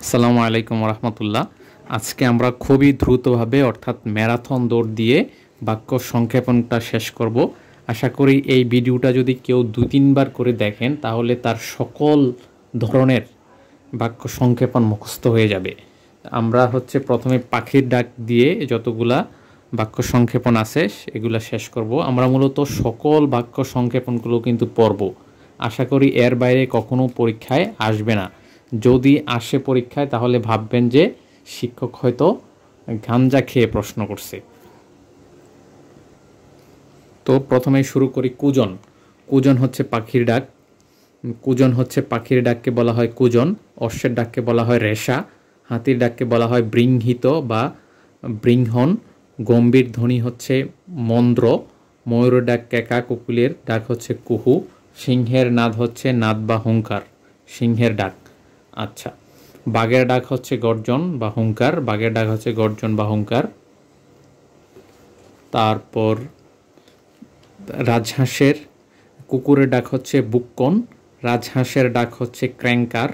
আসসালামু আলাইকুম রহমতুল্লাহ। আজকে আমরা খুবই দ্রুতভাবে অর্থাৎ ম্যারাথন দৌড় দিয়ে বাক্য সংক্ষেপণটা শেষ করব। আশা করি এই ভিডিওটা যদি কেউ 2-3 বার করে দেখেন তাহলে তার সকল ধরনের বাক্য সংক্ষেপণ মুখস্থ হয়ে যাবে। আমরা প্রথমে পাখির ডাক দিয়ে যতগুলা বাক্য সংক্ষেপণ আছে এগুলা শেষ করব। আমরা মূলত সকল বাক্য সংক্ষেপণগুলো কিন্তু পড়ব। আশা করি এর বাইরে কখনো পরীক্ষায় আসবে না। যদি আসে পরীক্ষায় তাহলে ভাববেন যে শিক্ষক হয়তো গাঞ্জা খেয়ে প্রশ্ন করছে। তো প্রথমে শুরু করি কুজন। কুজন হচ্ছে পাখির ডাক। কুজন হচ্ছে পাখির ডাককে বলা হয় কুজন। অশ্বের ডাককে বলা হয় রেশা। হাতির ডাককে বলা হয় বৃংহিত বা বৃংহন। গম্ভীর ধ্বনি হচ্ছে মন্দ্র। ময়ূরের ডাক ক্যাকা। কোকিলের ডাক হচ্ছে কুহু। সিংহের নাদ হচ্ছে নাদ বা হুঙ্কার। সিংহের ডাক। আচ্ছা, বাঘের ডাক হচ্ছে গর্জন বা হুঙ্কার। বাঘের ডাক হচ্ছে গর্জন বা হুঙ্কার। তারপর রাজহাঁসের কুকুরের ডাক হচ্ছে বুক্কন। রাজহাঁসের ডাক হচ্ছে ক্র্যাঙ্কার।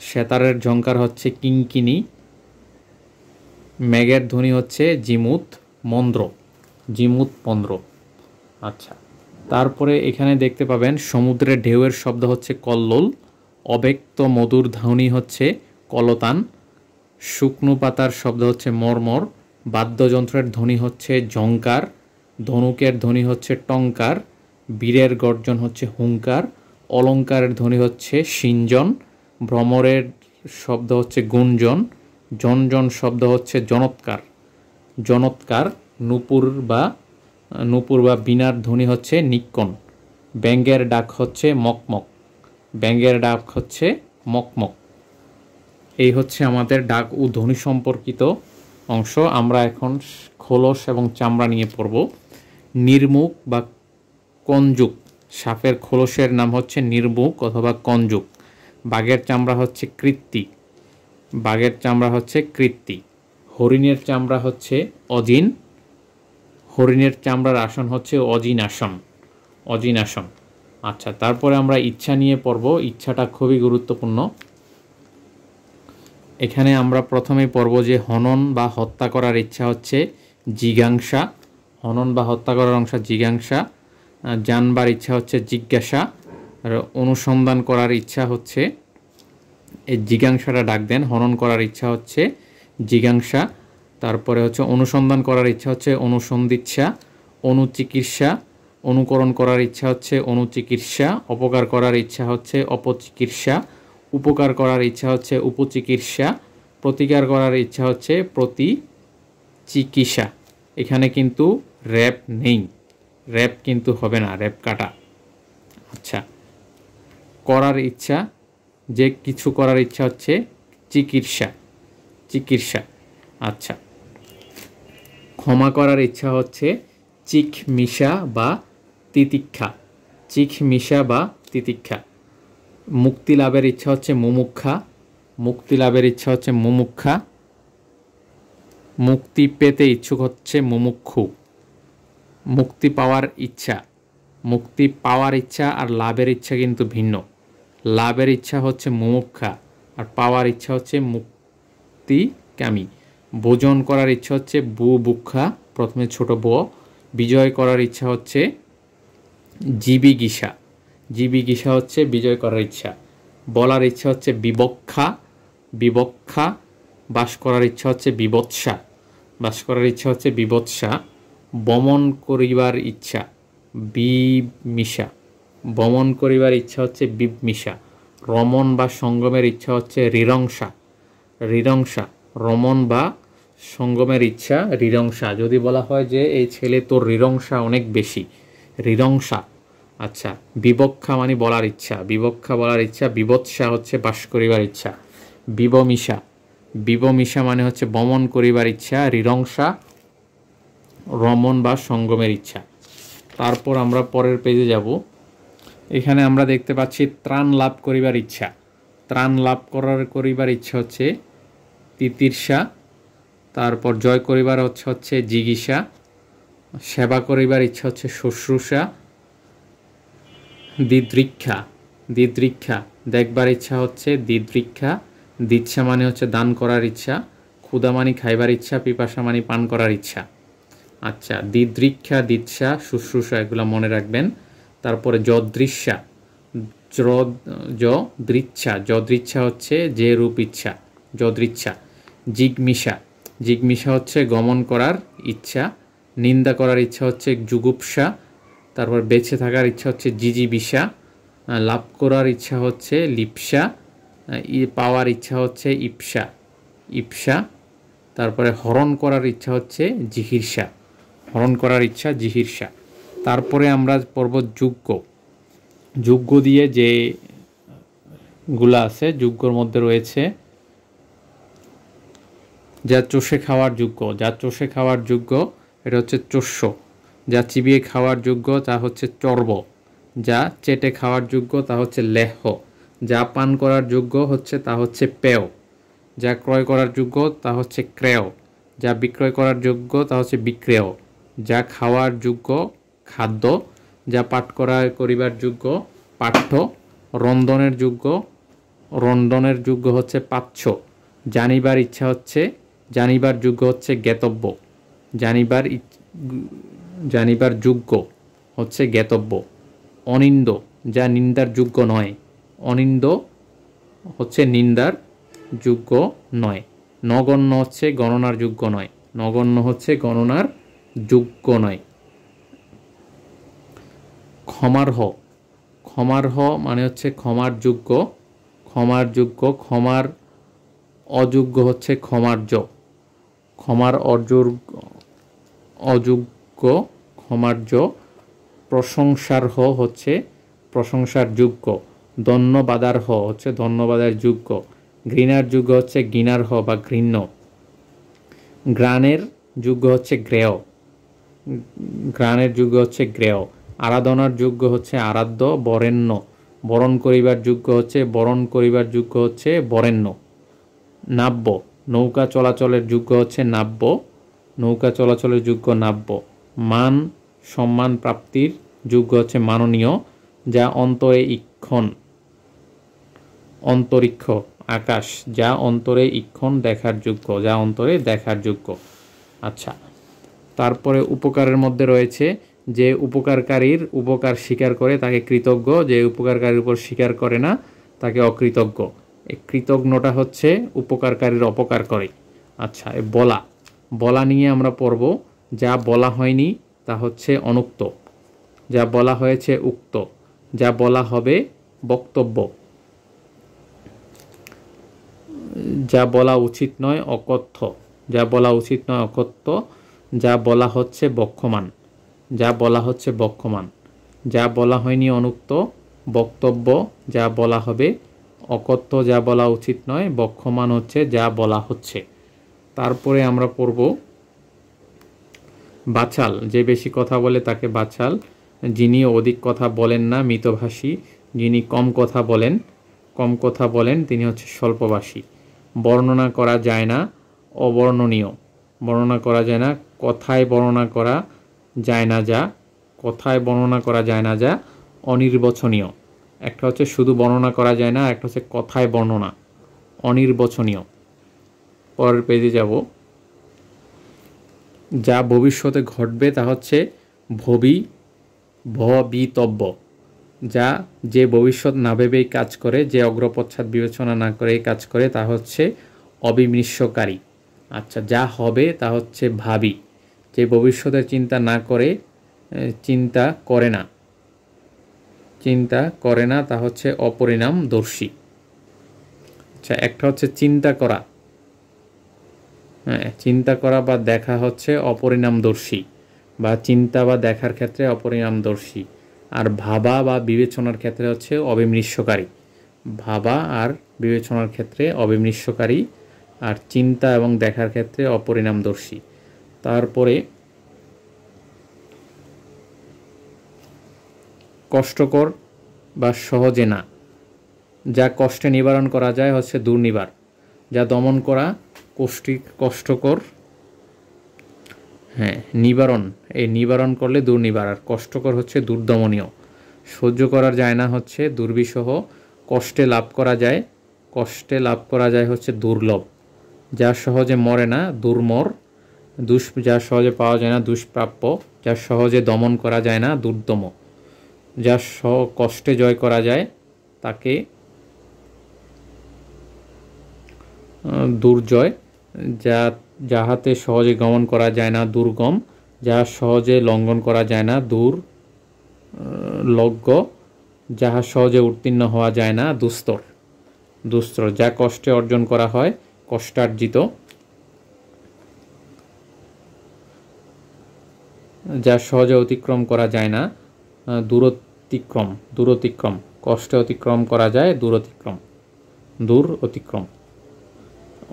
সেতারের ঝংকার হচ্ছে কিঙ্কিনি। মেঘের ধ্বনি হচ্ছে জিমুত মন্দ্র। জিমুত মন্দ্র। আচ্ছা, তারপরে এখানে দেখতে পাবেন সমুদ্রের ঢেউয়ের শব্দ হচ্ছে কল্লোল। অব্যক্ত মধুর ধ্বনি হচ্ছে কলতান। শুকনো পাতার শব্দ হচ্ছে মর্মর। বাদ্যযন্ত্রের ধ্বনি হচ্ছে ঝংকার। ধনুকের ধ্বনি হচ্ছে টঙ্কার। বীরের গর্জন হচ্ছে হুঙ্কার। অলঙ্কারের ধ্বনি হচ্ছে সিঞ্জন। ভ্রমরের শব্দ হচ্ছে গুঞ্জন। জনজন শব্দ হচ্ছে জনৎকার। জনৎকার। নূপুর বা বীণার ধ্বনি হচ্ছে নিক্কন। ব্যাঙের ডাক হচ্ছে মকমক। ব্যাঙের ডাক হচ্ছে মকমক। এই হচ্ছে আমাদের ডাক ও ধ্বনি সম্পর্কিত অংশ। আমরা এখন খোলস এবং চামড়া নিয়ে পড়ব। নির্মুখ বা কঞ্জুক। সাপের খোলসের নাম হচ্ছে নির্মুখ অথবা কঞ্জুক। বাঘের চামড়া হচ্ছে কৃত্তি। বাঘের চামড়া হচ্ছে কৃত্তি। হরিণের চামড়া হচ্ছে অজিন। হরিণের চামড়ার আসন হচ্ছে অজিন আসন। অজিন আসন। আচ্ছা, তারপরে আমরা ইচ্ছা নিয়ে পড়ব। ইচ্ছাটা খুবই গুরুত্বপূর্ণ। এখানে আমরা প্রথমে পড়ব যে হনন বা হত্যা করার ইচ্ছা হচ্ছে জিজ্ঞাসা। হনন বা হত্যা করার অংশ জিজ্ঞাসা। জানবার ইচ্ছা হচ্ছে জিজ্ঞাসা। আর অনুসন্ধান করার ইচ্ছা হচ্ছে এই জিজ্ঞাসাটা ডাক দেন। হনন করার ইচ্ছা হচ্ছে জিজ্ঞাসা। তারপরে হচ্ছে অনুসন্ধান করার ইচ্ছা হচ্ছে অনুসন্ধিৎসা। অনুচিকিৎসা। অনুকরণ করার ইচ্ছা হচ্ছে অনুচিকিৎসা। অপকার করার ইচ্ছা হচ্ছে অপচিকিৎসা। উপকার করার ইচ্ছা হচ্ছে উপচিকিৎসা। প্রতিকার করার ইচ্ছা হচ্ছে প্রতিচিকিৎসা। এখানে কিন্তু র্যাপ নেই। র্যাপ কিন্তু হবে না, র্যাপ কাটা। আচ্ছা, করার ইচ্ছা, যে কিছু করার ইচ্ছা হচ্ছে চিকিৎসা। চিকিৎসা। আচ্ছা, ক্ষমা করার ইচ্ছা হচ্ছে চিকমিশা বা তিতিক্ষা। চিকমিশা বা তিতিক্ষা। মুক্তি লাভের ইচ্ছা হচ্ছে মুমুক্ষা। মুক্তি লাভের ইচ্ছা হচ্ছে মুমুক্ষা। মুক্তি পেতে ইচ্ছুক হচ্ছে মুমুক্ষু। মুক্তি পাওয়ার ইচ্ছা। মুক্তি পাওয়ার ইচ্ছা আর লাভের ইচ্ছা কিন্তু ভিন্ন। লাভের ইচ্ছা হচ্ছে মুমুক্ষা আর পাওয়ার ইচ্ছা হচ্ছে মুক্তিকামী। ভোজন করার ইচ্ছা হচ্ছে বুভুক্ষা, প্রথমে ছোট ব। বিজয় করার ইচ্ছা হচ্ছে জীবিগীষা। জীবিগীষা হচ্ছে বিজয় করার ইচ্ছা। বলার ইচ্ছা হচ্ছে বিবক্ষা। বিবক্ষা। বাস করার ইচ্ছা হচ্ছে বিবৎসা। বাস করার ইচ্ছা হচ্ছে বিবৎসা। বমন করিবার ইচ্ছা বিমিষা। বমন করিবার ইচ্ছা হচ্ছে বিমিষা। রমণ বা সঙ্গমের ইচ্ছা হচ্ছে রিরংসা। রিরংসা। রমণ বা সঙ্গমের ইচ্ছা রিরংসা। যদি বলা হয় যে এই ছেলে তোর রিরংসা অনেক বেশি, রিরংসা। আচ্ছা, বিবক্ষা মানে বলার ইচ্ছা। বিবক্ষা বলার ইচ্ছা। বিবৎসা হচ্ছে বাস করিবার ইচ্ছা। বিবমিষা। বিবমিষা মানে হচ্ছে বমন করিবার ইচ্ছা। রিরংসা রমণ বা সঙ্গমের ইচ্ছা। তারপর আমরা পরের পেজে যাব। এখানে আমরা দেখতে পাচ্ছি ত্রাণ লাভ করিবার ইচ্ছা। ত্রাণ লাভ করিবার ইচ্ছা হচ্ছে তিতির্ষা। তারপর জয় করিবার হচ্ছে জিগীষা। সেবা করিবার ইচ্ছা হচ্ছে শুশ্রূষা। দিদৃক্ষা। দিদৃক্ষা। দেখবার ইচ্ছা হচ্ছে দিদৃক্ষা। দিচ্ছা মানে হচ্ছে দান করার ইচ্ছা, ক্ষুধা মানে খাইবার ইচ্ছা, পিপাসা মানে পান করার ইচ্ছা। আচ্ছা, দিদৃক্ষা, দিচ্ছা, শুশ্রূষা এগুলো মনে রাখবেন। তারপরে যদৃশ্যা, যদৃচ্ছা, যদৃচ্ছা হচ্ছে যে রূপ ইচ্ছা, যদৃচ্ছা। জিগমিষা, জিগমিষা হচ্ছে গমন করার ইচ্ছা, নিন্দা করার ইচ্ছা হচ্ছে যুগুপ্সা, তারপর বেঁচে থাকার ইচ্ছা হচ্ছে জিজিবিষা, লাভ করার ইচ্ছা হচ্ছে লিপ্সা, পাওয়ার ইচ্ছা হচ্ছে ইপসা, ইপসা। তারপরে হরণ করার ইচ্ছা হচ্ছে জিহির্ষা, হরণ করার ইচ্ছা জিহির্ষা। তারপরে আমরা পড়ব যজ্ঞ। যজ্ঞ দিয়ে যে গুলা আছে, যজ্ঞর মধ্যে রয়েছে যা চষে খাওয়ার যোগ্য, যা চষে খাওয়ার যোগ্য এটা হচ্ছে চস্য, যা চিবিয়ে খাওয়ার যোগ্য তা হচ্ছে চর্ব, যা চেটে খাওয়ার যোগ্য তা হচ্ছে লেহ্য, যা পান করার যোগ্য হচ্ছে তা হচ্ছে পেয়, যা ক্রয় করার যোগ্য তা হচ্ছে ক্রেয়, যা বিক্রয় করার যোগ্য তা হচ্ছে বিক্রেয়, যা খাওয়ার যোগ্য খাদ্য, যা পাঠ করিবার যোগ্য পাঠ্য, রন্ধনের যোগ্য হচ্ছে পাচ্য, জানিবার ইচ্ছা হচ্ছে, জানিবার যোগ্য হচ্ছে জ্ঞাতব্য, জানিবার যোগ্য হচ্ছে জ্ঞাতব্য। অনিন্দ, যা নিন্দার যোগ্য নয়, অনিন্দ হচ্ছে নিন্দার যোগ্য নয়। নগণ্য হচ্ছে গণনার যোগ্য নয়, নগণ্য হচ্ছে গণনার যোগ্য নয়। ক্ষমার্হ, ক্ষমার্হ মানে হচ্ছে ক্ষমার যোগ্য, ক্ষমার যোগ্য, ক্ষমার অযোগ্য হচ্ছে ক্ষমার্য, ক্ষমার অযোগ্য ক্ষমার্য। প্রশংসার্হ হচ্ছে প্রশংসার যোগ্য, ধন্যবাদার্হ হচ্ছে ধন্যবাদের যোগ্য, ঘৃণার যোগ্য হচ্ছে ঘৃণার্হ বা ঘৃণ্য, ঘ্রাণের যোগ্য হচ্ছে গ্রেয়, ঘ্রাণের যোগ্য হচ্ছে গ্রেয়। আরাধনার যোগ্য হচ্ছে আরাধ্য, বরেণ্য, বরণ করিবার যোগ্য হচ্ছে বরণ করিবার যোগ্য হচ্ছে বরেণ্য। নাব্য, নৌকা চলাচলের যোগ্য হচ্ছে নাব্য, নৌকা চলাচলের যোগ্য নাব্য। মান, সম্মান প্রাপ্তির যোগ্য হচ্ছে মাননীয়, যা অন্তরে ইক্ষণ, অন্তরিক্ষ আকাশ, যা অন্তরে ইক্ষণ দেখার যোগ্য, যা অন্তরে দেখার যোগ্য। আচ্ছা, তারপরে উপকারের মধ্যে রয়েছে যে উপকারকারীর উপকার স্বীকার করে তাকে কৃতজ্ঞ, যে উপকারকারীর উপর স্বীকার করে না তাকে অকৃতজ্ঞ। এই কৃতজ্ঞটা হচ্ছে উপকারকারীর অপকার করে। আচ্ছা, বলা, বলা নিয়ে আমরা পড়ব। যা বলা হয়নি তা হচ্ছে অনুক্ত, যা বলা হয়েছে উক্ত, যা বলা হবে বক্তব্য, যা বলা উচিত নয় অকথ্য, যা বলা উচিত নয় অকথ্য, যা বলা হচ্ছে বক্ষমান, যা বলা হচ্ছে বক্ষমান, যা বলা হয়নি অনুক্ত, বক্তব্য, যা বলা হবে অকথ্য, যা বলা উচিত নয়, বক্ষমান হচ্ছে যা বলা হচ্ছে। তারপরে আমরা পড়ব বাচাল, যে বেশি কথা বলে তাকে বাচাল, যিনি অধিক কথা বলেন না মিতভাষী, যিনি কম কথা বলেন তিনি হচ্ছে স্বল্পভাষী। বর্ণনা করা যায় না অবর্ণনীয়, বর্ণনা করা যায় না, কথায় বর্ণনা করা যায় না যা, কথায় বর্ণনা করা যায় না যা অনির্বচনীয়। একটা হচ্ছে শুধু বর্ণনা করা যায় না, একটা হচ্ছে কথায় বর্ণনা, অনির্বচনীয়। পরের পেজে যাব। যা ভবিষ্যতে ঘটবে তা হচ্ছে ভবিতব্য, যা যে ভবিষ্যৎ না ভেবেই কাজ করে, যে অগ্রপশ্চাৎ বিবেচনা না করে কাজ করে তা হচ্ছে অবিমৃষ্যকারী। আচ্ছা, যা হবে তা হচ্ছে ভাবী, যে ভবিষ্যতের চিন্তা না করে, চিন্তা করে না তা হচ্ছে অপরিণামদর্শী। আচ্ছা, একটা হচ্ছে চিন্তা করা, চিন্তা করা বা দেখা হচ্ছে অপরিণামদর্শী, বা চিন্তা বা দেখার ক্ষেত্রে অপরিণামদর্শী। আর ভাবা বা বিবেচনার ক্ষেত্রে হচ্ছে অবিমৃষ্যকারী, ভাবা আর বিবেচনার ক্ষেত্রে অবিমৃষ্যকারী, আর চিন্তা এবং দেখার ক্ষেত্রে অপরিণামদর্শী। তারপরে কষ্টকর বা সহজে না, যা কষ্টে নিবারণ করা যায় হচ্ছে দুর্নিবার, যা দমন করা কষ্টকর, নিবারণ, এই নিবারণ করলে দুর্নিবার, আর কষ্টকর হচ্ছে দুর্দমনীয়। সহ্য করা যায় না হচ্ছে দুর্বিষহ, কষ্টে লাভ করা যায়, কষ্টে লাভ করা যায় হচ্ছে দুর্লভ, যা সহজে মরে না দুর্মর, যা সহজে পাওয়া যায় না দুষ্প্রাপ্য, যা সহজে দমন করা যায় না দুর্দম, যা কষ্টে জয় করা যায় তাকে দুর্জয়, যাহাতে সহজে গমন করা যায় না দুর্গম, যা সহজে লঙ্ঘন করা যায় না দুর্লজ্ঞ, যাহা সহজে উত্তীর্ণ হওয়া যায় না দুস্তর, যা কষ্টে অর্জন করা হয় কষ্টার্জিত, যা সহজে অতিক্রম করা যায় না দূরতিক্রম, কষ্টে অতিক্রম করা যায় দূর অতিক্রম।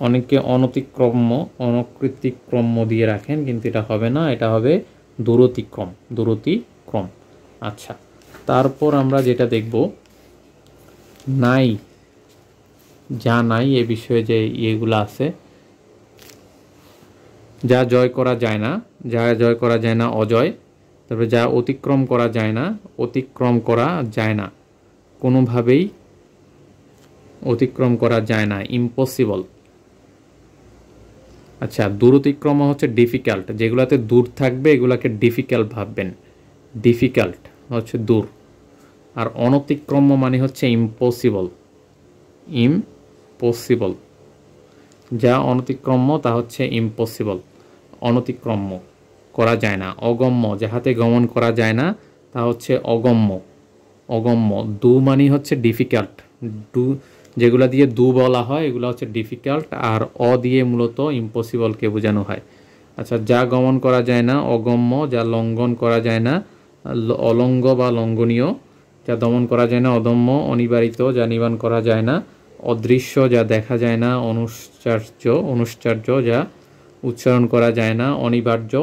অনেকে অনকৃতিক্রম্য দিয়ে রাখেন, কিন্তু এটা হবে না, এটা হবে দূরতিক্রম। আচ্ছা, তারপর আমরা যেটা দেখব নাই, যা নাই এ বিষয়ে যে ইয়েগুলো আছে, যা জয় করা যায় না অজয়, তারপরে যা অতিক্রম করা যায় না কোনোভাবেই অতিক্রম করা যায় না, ইম্পসিবল। আচ্ছা, দূরতিক্রম হচ্ছে ডিফিকাল্ট, যেগুলোতে দূর থাকবে এগুলাকে ডিফিকাল্ট ভাববেন, ডিফিকাল্ট হচ্ছে দূর। আর অনতিক্রম্য মানে হচ্ছে ইম্পসিবল, যা অনতিক্রম্য তা হচ্ছে ইম্পসিবল, অনতিক্রম্য করা যায় না। অগম্য, যাহাতে গমন করা যায় না তা হচ্ছে অগম্য। দু মানে হচ্ছে ডিফিকাল্ট, যেগুলো দিয়ে বলা হয় এগুলো হচ্ছে ডিফিকাল্ট, আর দিয়ে মূলত ইম্পসিবলকে বোঝানো হয়। আচ্ছা, যা গমন করা যায় না অগম্য, যা লঙ্ঘন করা যায় না অলঙ্ঘ বা লঙ্ঘনীয়, যা দমন করা যায় না অদম্য, অনিবারিত, যা নিবারণ করা যায় না অদৃশ্য, যা দেখা যায় না অনুশ্চার্য, যা উচ্চারণ করা যায় না অনিবার্য,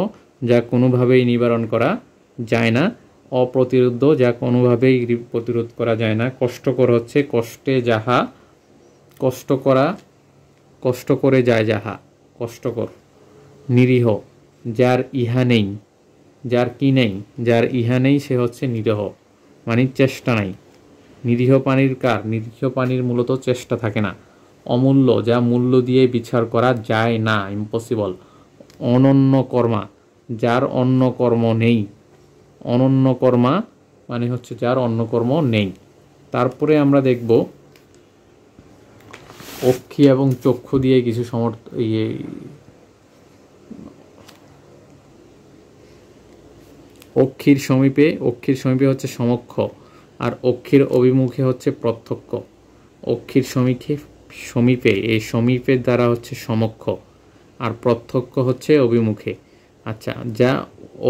যা কোনোভাবেই নিবারণ করা যায় না অপ্রতিরোধ্য, যা কোনোভাবেই প্রতিরোধ করা যায় না। কষ্টকর হচ্ছে কষ্টে যাহা কষ্ট করে যায় যাহা কষ্টকর। নিরীহ, যার ইহা নেই, যার কি নেই, যার ইহা নেই সে হচ্ছে নিরীহ, মানে চেষ্টা নাই। নিরীহ প্রাণীর মূলত চেষ্টা থাকে না। অমূল্য, যা মূল্য দিয়ে বিচার করা যায় না, ইম্পসিবল। অনন্য কর্মা, যার অন্য কর্ম নেই, অনন্য কর্মা মানে হচ্ছে যার অন্য কর্ম নেই। তারপরে আমরা দেখব অক্ষি এবং চক্ষু দিয়ে কিছু অক্ষির সমীপে হচ্ছে সমক্ষ, আর অক্ষির অভিমুখে হচ্ছে প্রত্যক্ষ। অক্ষির সমীপে, এই সমীপের দ্বারা হচ্ছে সমক্ষ, আর প্রত্যক্ষ হচ্ছে অভিমুখে। আচ্ছা, যা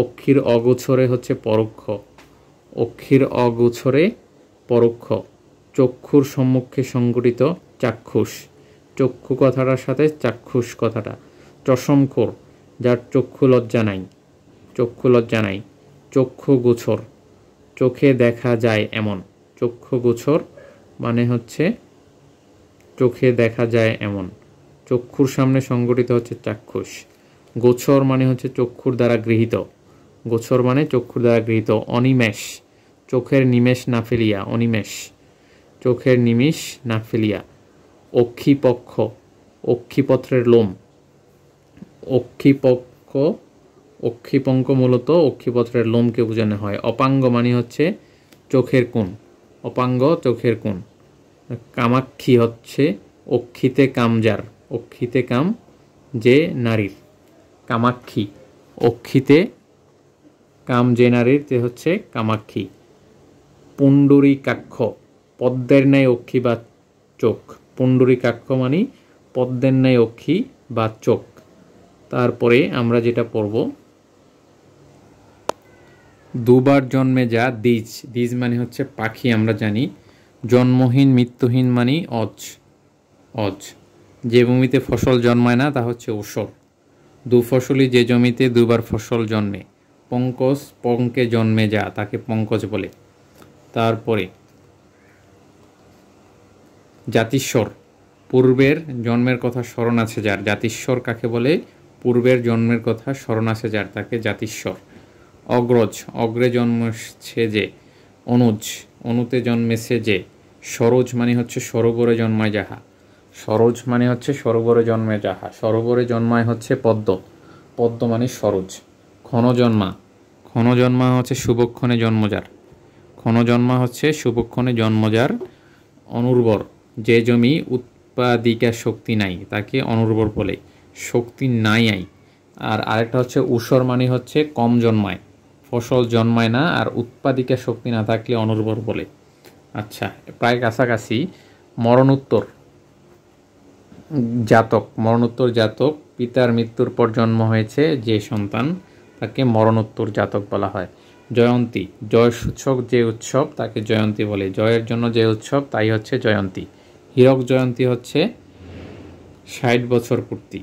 অক্ষির অগোচরে হচ্ছে পরোক্ষ। চক্ষুর সম্মুখে সংঘটিত চাক্ষুষ, চক্ষু কথাটার সাথে চাক্ষুষ কথাটা। চশমখোর, যার চক্ষু লজ্জা নাই। চক্ষু গোচর, চোখে দেখা যায় এমন। চক্ষু গোচর মানে হচ্ছে চোখে দেখা যায় এমন। চক্ষুর সামনে সংঘটিত হচ্ছে চাক্ষুষ। গোচর মানে হচ্ছে চক্ষুর দ্বারা গৃহীত। অনিমেষ, চোখের নিমেষ না ফেলিয়া। অক্ষিপক্ষ, অক্ষিপত্রের লোম। অক্ষিপঙ্ক মূলত অক্ষিপত্রের লোমকে বোঝানো হয়। অপাঙ্গ মানে হচ্ছে চোখের কোণ। কামাক্ষী হচ্ছে অক্ষিতে কাম যে নারীর। কামাক্ষী, অক্ষিতে কাম যে নারীর, তে হচ্ছে কামাক্ষী। পুণ্ডরীকাক্ষ, পদ্মের ন্যায় অক্ষি বা চোখ। পুণ্ডরীকাক্ষ মানে পদ্মের ন্যায় অক্ষি বা চোখ। তারপরে আমরা যেটা পড়ব, দুবার জন্মে যা দ্বিজ মানে হচ্ছে পাখি, আমরা জানি। জন্মহীন মৃত্যুহীন মানে অজ। যে ভূমিতে ফসল জন্মায় না তা হচ্ছে ঊষর। দুফসলি, যে জমিতে দুবার ফসল জন্মে। পঙ্কজ, পঙ্কে জন্মে যা তাকে পঙ্কজ বলে। তারপরে জাতিস্বর, পূর্বের জন্মের কথা স্মরণ আছে যার। জাতিস্বর কাকে বলে? পূর্বের জন্মের কথা স্মরণ আছে যার, তাকে জাতিস্বর। অগ্রজ, অগ্রে জন্মেছে যে। অনুজ, অনুতে জন্মেছে যে। সরোজ মানে হচ্ছে সরোবরে জন্মায় যাহা। সরোজ মানে হচ্ছে সরোবরে জন্মে যাহা, সরোবরে জন্মায় হচ্ছে পদ্ম, পদ্ম মানে সরোজ। ক্ষণজন্মা, ক্ষণজন্মা হচ্ছে শুভক্ষণে জন্মজার, ক্ষণজন্মা হচ্ছে শুভক্ষণে জন্মজার। অনুর্বর, যে জমি উৎপাদিকা শক্তি নাই তাকে অনুর্বর বলে, শক্তি নাই আই। আর আরেকটা হচ্ছে ঊষর মানে হচ্ছে কম জন্মায়, ফসল জন্মায় না, আর উৎপাদিকা শক্তি না থাকলে অনুর্বর বলে। আচ্ছা, প্রায় কাছাকাছি। মরণোত্তর জাতক, মরণোত্তর জাতক, পিতার মৃত্যুর পর জন্ম হয়েছে যে সন্তান তাকে মরণোত্তর জাতক বলা হয়। জয়ন্তী, জয় সূচক যে উৎসব তাকে জয়ন্তী বলে, জয়ের জন্য যে উৎসব তাই হচ্ছে জয়ন্তী। হীরক জয়ন্তী হচ্ছে ৬০ বছর পূর্তি,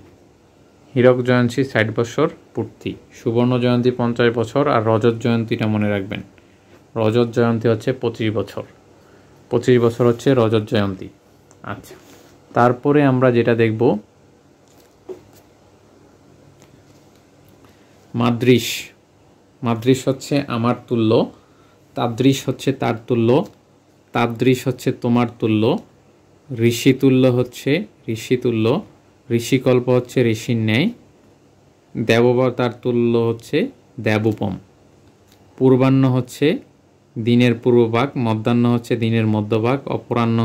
হীরক জয়ন্তী ৬০ বছর পূর্তি। সুবর্ণ জয়ন্তী ৫০ বছর, আর রজত জয়ন্তীটা মনে রাখবেন, রজত জয়ন্তী হচ্ছে ২৫ বছর, ২৫ বছর হচ্ছে রজত জয়ন্তী। আচ্ছা, তারপরে আমরা যেটা দেখব মাদ্রিশ, মাদ্রিশ হচ্ছে আমার তুল্য, তাদৃশ হচ্ছে তার তুল্য, তাদৃশ হচ্ছে তোমার তুল্য, ঋষিতুল্য হচ্ছে ঋষিতুল্য, ঋষিকল্প হচ্ছে ঋষির ন্যায়, দেববতার তুল্য হচ্ছে দেবোপম। পূর্বাহ্ন হচ্ছে দিনের পূর্বভাগ, মধ্যাহ্ন হচ্ছে দিনের মধ্যভাগ, অপরাহ্ন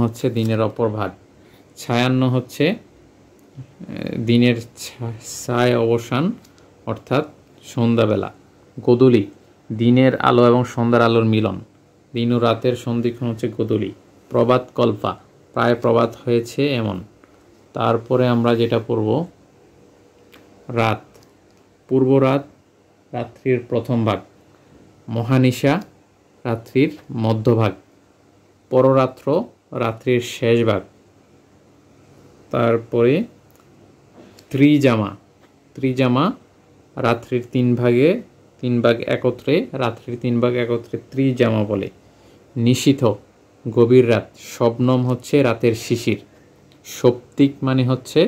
হচ্ছে দিনের অপর ভাগ, ছায়াহ্ন হচ্ছে দিনের ছায় অবসান অর্থাৎ সন্ধ্যাবেলা, গোধূলি দিনের আলো এবং সন্ধ্যার আলোর মিলন, দিন ও রাতের সন্ধিক্ষণ হচ্ছে গোধূলি। প্রভাত কল্পা, প্রায় প্রভাত হয়েছে এমন। তারপরে আমরা যেটা পড়ব রাত, পূর্ব রাত রাত্রির প্রথম ভাগ, মহানিশা রাত্রির মধ্যভাগ, পররাত্র রাত্রির শেষ ভাগ। তারপরে ত্রিজামা, ত্রিজামা রাত্রির ৩ ভাগে ৩ ভাগ একত্রে, রাত্রির ৩ ভাগ একত্রে ত্রিজামা বলে। নিশীথ গভীর রাত, শবনম হচ্ছে রাতের শিশির, সৌপ্তিক মানে হচ্ছে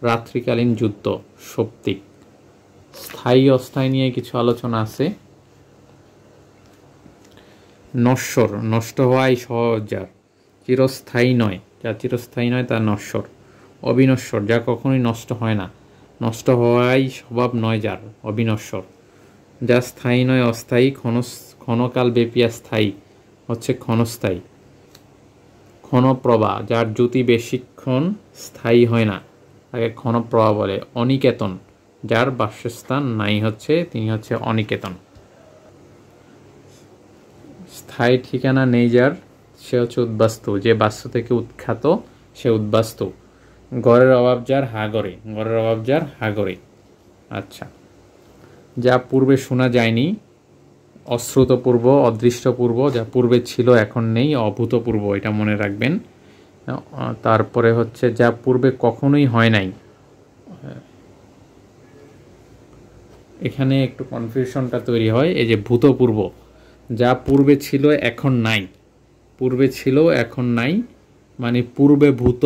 রাত্রিকালীন যুদ্ধ, সৌপ্তিক। স্থায়ী অস্থায়ী নিয়ে কিছু আলোচনা আছে। নশ্বর, নষ্ট হওয়াই সহজ যার, চিরস্থায়ী নয়, যা চিরস্থায়ী নয় তা নশ্বর। অবিনশ্বর, যা কখনোই নষ্ট হয় না, নষ্ট হওয়াই স্বভাব নয় যার, অবিনশ্বর। যা স্থায়ী নয় অস্থায়ী, ক্ষণকাল ব্যাপিয়া স্থায়ী হচ্ছে ক্ষণস্থায়ী। ক্ষণপ্রভা, যার জ্যোতি বেশিক্ষণ স্থায়ী হয় না তাকে ক্ষণপ্রভা বলে। অনিকেতন, যার বাসস্থান নাই হচ্ছে তিনি হচ্ছে অনিকেতন। স্থায়ী ঠিকানা নেই যার, সে হচ্ছে উদ্বাস্তু, যে বাস্তু থেকে উৎখাত সে উদ্বাস্তু। ঘরের অভাব যার হাগরে, ঘরের অভাব যার হাগরে। আচ্ছা, যা পূর্বে শোনা যায়নি, অশ্রুতপূর্ব, অদৃষ্টপূর্ব, যা পূর্বে ছিল এখন নেই, অভূতপূর্ব, এটা মনে রাখবেন। তারপরে হচ্ছে যা পূর্বে কখনোই হয় নাই, এখানে একটু কনফিউশনটা তৈরি হয়। এই যে ভূতপূর্ব, যা পূর্বে ছিল এখন নাই, পূর্বে ছিল এখন নাই মানে পূর্বে ভূত,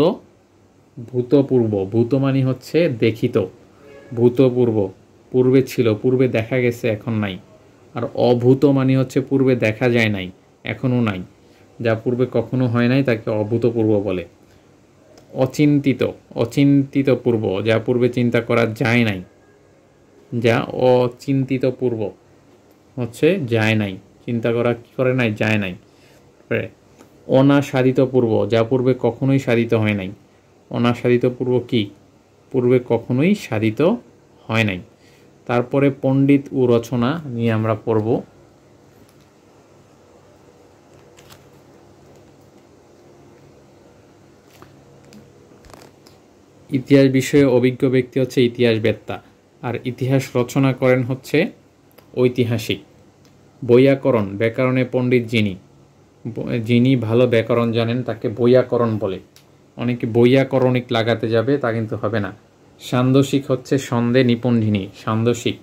ভূতপূর্ব, ভূত মানে হচ্ছে দেখিত, ভূতপূর্ব পূর্বে ছিল, পূর্বে দেখা গেছে এখন নাই। আর অভূত মানে হচ্ছে পূর্বে দেখা যায় নাই এখনও নাই, যা পূর্বে কখনো হয় নাই তাকে অভূতপূর্ব বলে। অচিন্তিত, অচিন্তিত পূর্ব, যা পূর্বে চিন্তা করা যায় নাই, যা অচিন্তিত পূর্ব হচ্ছে যায় নাই, চিন্তা করা কি করে নাই, যায় নাই। অনাসাধিত পূর্ব, যা পূর্বে কখনোই সাধিত হয় নাই, অনাসাধিত পূর্ব কি, পূর্বে কখনোই সাধিত হয় নাই। তারপরে পণ্ডিত ও রচনা নিয়ে আমরা পড়ব। ইতিহাস বিষয়ে অভিজ্ঞ ব্যক্তি হচ্ছে ইতিহাসবেত্তা, আর ইতিহাস রচনা করেন হচ্ছে ঐতিহাসিক। বৈয়াকরণ, ব্যাকরণে পণ্ডিত যিনি, যিনি ভালো ব্যাকরণ জানেন তাকে বৈয়াকরণ বলে। অনেকে বৈয়াকরণিক লাগাতে যাবে, তা কিন্তু হবে না। সান্দসিক হচ্ছে ছন্দে নিপুণ যিনি, সান্দসিক।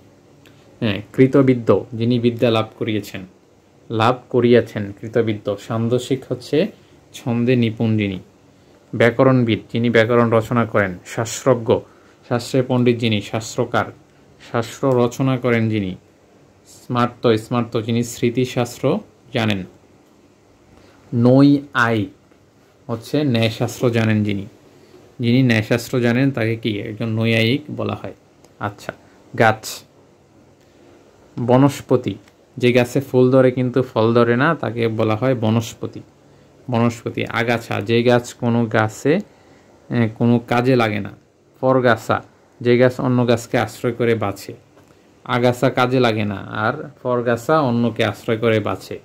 হ্যাঁ, কৃতবিদ্য, যিনি বিদ্যা লাভ করিয়াছেন কৃতবিদ্য। সান্দসিক হচ্ছে ছন্দে নিপুণ যিনি। ব্যাকরণবিদ, যিনি ব্যাকরণ রচনা করেন। শাস্ত্রজ্ঞ, শাস্ত্রে পণ্ডিত যিনি, শাস্ত্রকার, শাস্ত্র রচনা করেন যিনি। স্মার্ত, স্মার্ত যিনি স্মৃতিশাস্ত্র জানেন। নৈয়ায়িক, হচ্ছে ন্যায়শাস্ত্র জানেন, যিনি ন্যায়শাস্ত্র জানেন তাকে কি একজন নৈয়ায়িক বলা হয়। আচ্ছা, গাছ, বনস্পতি, যে গাছে ফুল ধরে কিন্তু ফল ধরে না তাকে বলা হয় বনস্পতি। বনস্পতি, আগাছা, যে গাছ কোনো গাছে কোনো কাজে লাগে না। ফরগাছা, যে গাছ অন্য গাছকে আশ্রয় করে বাঁচে। আগাছা কাজে লাগে না, আর ফরগাছা অন্যকে আশ্রয় করে বাঁচে।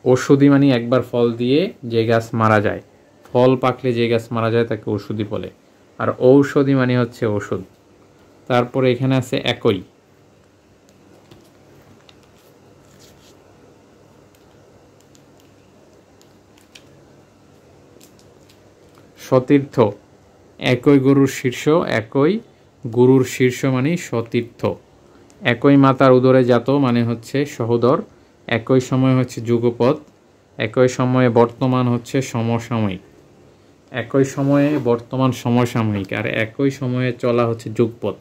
ঔষধি মানে একবার ফল দিয়ে যে গাছ মারা যায়, ফল পাকলে যে গাছ মারা যায় তাকে ঔষধি বলে। আর ঔষধি মানে হচ্ছে ওষুধ। তারপরে এখানে আছে একই, সতীর্থ, একই গরুর শীর্ষ, একই গুরুর শীর্ষ মানে সতীর্থ। একই মাতার উদরে জাত মানে হচ্ছে সহোদর। একই সময় হচ্ছে যুগপৎ। একই সময়ে বর্তমান হচ্ছে সমসাময়িক। একই সময়ে বর্তমান সমসাময়িক, আর একই সময়ে চলা হচ্ছে যুগপৎ।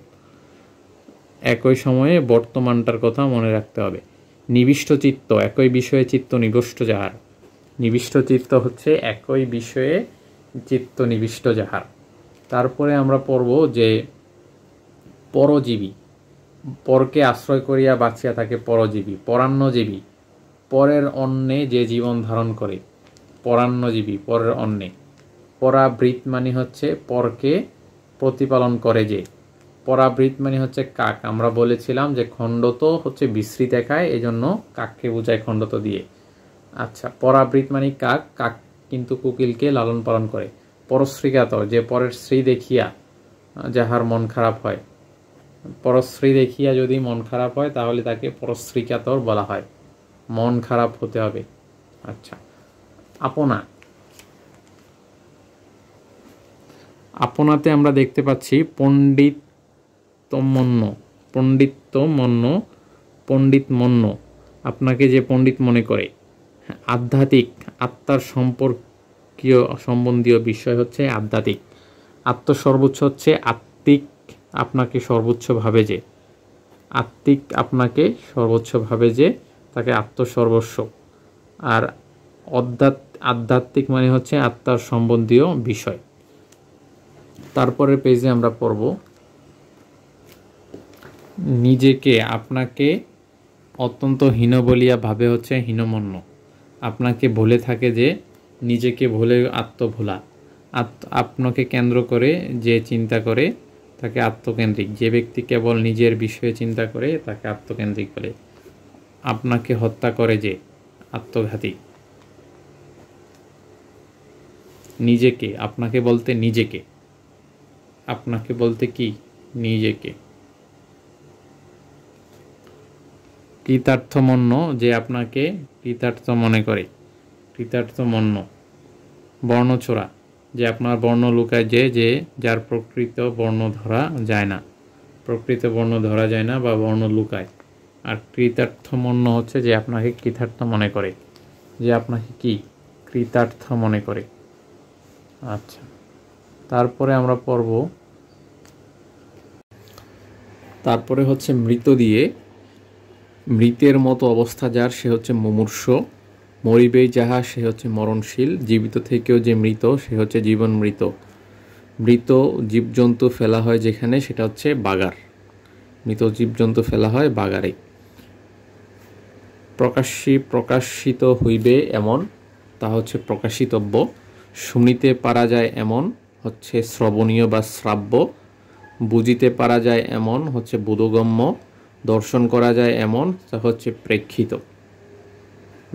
একই সময়ে বর্তমানটার কথা মনে রাখতে হবে। নিবিষ্ট চিত্ত, একই বিষয়ে চিত্ত নিবিষ্ট যাহার। নিবিষ্ট চিত্ত হচ্ছে একই বিষয়ে চিত্ত নিবিষ্ট যাহার। তারপরে আমরা পড়ব যে পরজীবী, পরকে আশ্রয় করিয়া বাঁচিয়া থাকে পরজীবী। পরান্নজীবী, পরের অন্নে যে জীবন ধারণ করে, পরান্নজীবী, পরের অন্নে। পরাবৃত মানে হচ্ছে পরকে প্রতিপালন করে যে। পরাবৃত মানে হচ্ছে কাক। আমরা বলেছিলাম যে খণ্ডত হচ্ছে বিশ্রী দেখায়, এই জন্য কাককে বোঝায় খণ্ডত দিয়ে। আচ্ছা, পরাবৃত মানে কাক, কাক কিন্তু কোকিলকে লালন পালন করে। পরশ্রীকাতর, যে পরের স্ত্রী দেখিয়া যাহার মন খারাপ হয়। পরশ্রী দেখিয়া যদি মন খারাপ হয় তাহলে তাকে পরশ্রীকাতর বলা হয়, মন খারাপ হতে হবে। আচ্ছা, আপনা, আপনাতে আমরা দেখতে পাচ্ছি পণ্ডিতমন্য, পণ্ডিতমন্য, পণ্ডিতমন্য, আপনাকে যে পণ্ডিত মনে করে। আধ্যাত্মিক, আত্মার সম্পর্কীয় সম্বন্ধীয় বিষয় হচ্ছে আধ্যাত্মিক। আত্মসর্বোচ্চ হচ্ছে আত্মিক, আপনাকে সর্বোচ্চ ভাবে যে। আত্মিক আপনাকে সর্বোচ্চ ভাবে যে, তাকে আত্মসর্বস্ব। আর আধ্যাত্মিক মানে হচ্ছে আত্মার সম্বন্ধীয় বিষয়। তারপরের পেজে আমরা পড়ব নিজেকে, আপনাকে অত্যন্ত হীন বলিয়া ভাবে হচ্ছে হীনমন্য। আপনাকে ভুলে থাকে যে, নিজেকে ভুলে আত্মভোলা। আপনাকে কেন্দ্র করে যে চিন্তা করে তাকে আত্মকেন্দ্রিক। যে ব্যক্তি কেবল নিজের বিষয়ে চিন্তা করে তাকে আত্মকেন্দ্রিক বলে। আপনাকে হত্যা করে যে, আত্মঘাতী। নিজেকে, আপনাকে বলতে নিজেকে, আপনাকে বলতে কি নিজেকে। কৃতার্থমন্য, যে আপনাকে কৃতার্থ মনে করে, কৃতার্থমন্য। বর্ণছোড়া, যে আপনার বর্ণ লুকায় যে যার প্রকৃত বর্ণ ধরা যায় না, প্রকৃত বর্ণ ধরা যায় না বা বর্ণ লুকায়। আর কৃতার্থমন্য হচ্ছে যে আপনাকে কৃতার্থ মনে করে, যে আপনাকে কি কৃতার্থ মনে করে। আচ্ছা, তারপরে আমরা পড়ব, তারপরে হচ্ছে মৃত দিয়ে, মৃতের মতো অবস্থা যার সে হচ্ছে মুমূর্ষ। মরিবেই যাহা সে হচ্ছে মরণশীল। জীবিত থেকেও যে মৃত সে হচ্ছে জীবন মৃত। মৃত জীবজন্তু ফেলা হয় যেখানে সেটা হচ্ছে বাগার। মৃত জীবজন্তু ফেলা হয় বাগারে। প্রকাশিত হইবে এমন, তা হচ্ছে প্রকাশিতব্য। শুনিতে পারা যায় এমন হচ্ছে শ্রবণীয় বা শ্রাব্য। বুঝিতে পারা যায় এমন হচ্ছে বোধগম্য। দর্শন করা যায় এমন তা হচ্ছে প্রেক্ষিত।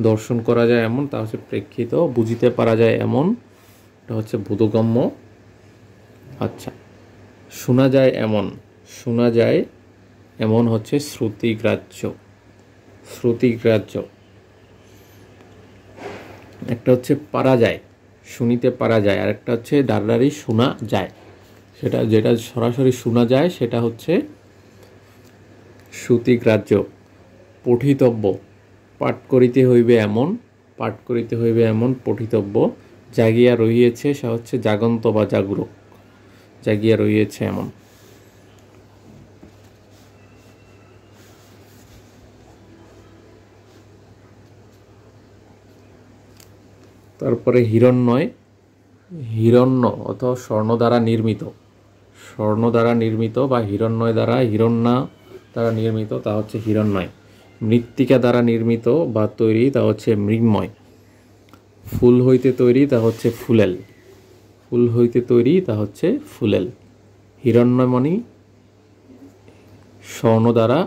দর্শন করা যায় এমন তা হচ্ছে প্রেক্ষিত। বুঝিতে পারা যায় এমন এটা হচ্ছে বোধগম্য। আচ্ছা, শোনা যায় এমন, শোনা যায় এমন হচ্ছে শ্রুতিগ্রাহ্য। শ্রুতিগ্রাহ্য। একটা হচ্ছে পারা যায়, শুনিতে পারা যায়, আর একটা হচ্ছে দাঁড়ারি শোনা যায়। সেটা যেটা সরাসরি শোনা যায় সেটা হচ্ছে শ্রুতিগ্রাহ্য। পঠিতব্য, পাঠ করিতে হইবে এমন, পাঠ করিতে হইবে এমন পঠিতব্য। জাগিয়া রহিয়েছে সে হচ্ছে জাগন্ত বা জাগরুক। জাগিয়া রহিয়েছে এমন। তারপরে হিরণ্ময়, হিরণ্য অথবা স্বর্ণ দ্বারা নির্মিত, স্বর্ণ দ্বারা নির্মিত বা হিরণ্ময় দ্বারা, হিরণ্যা দ্বারা নির্মিত, তা হচ্ছে হিরণ্ময়। মৃত্তিকা দ্বারা নির্মিত বা তৈরি, তা হচ্ছে মৃন্ময়। ফুল হইতে তৈরি, তা হচ্ছে ফুলেল। ফুল হইতে তৈরি, তা হচ্ছে ফুলেল। হিরণ্ময়মণি স্বর্ণ দ্বারা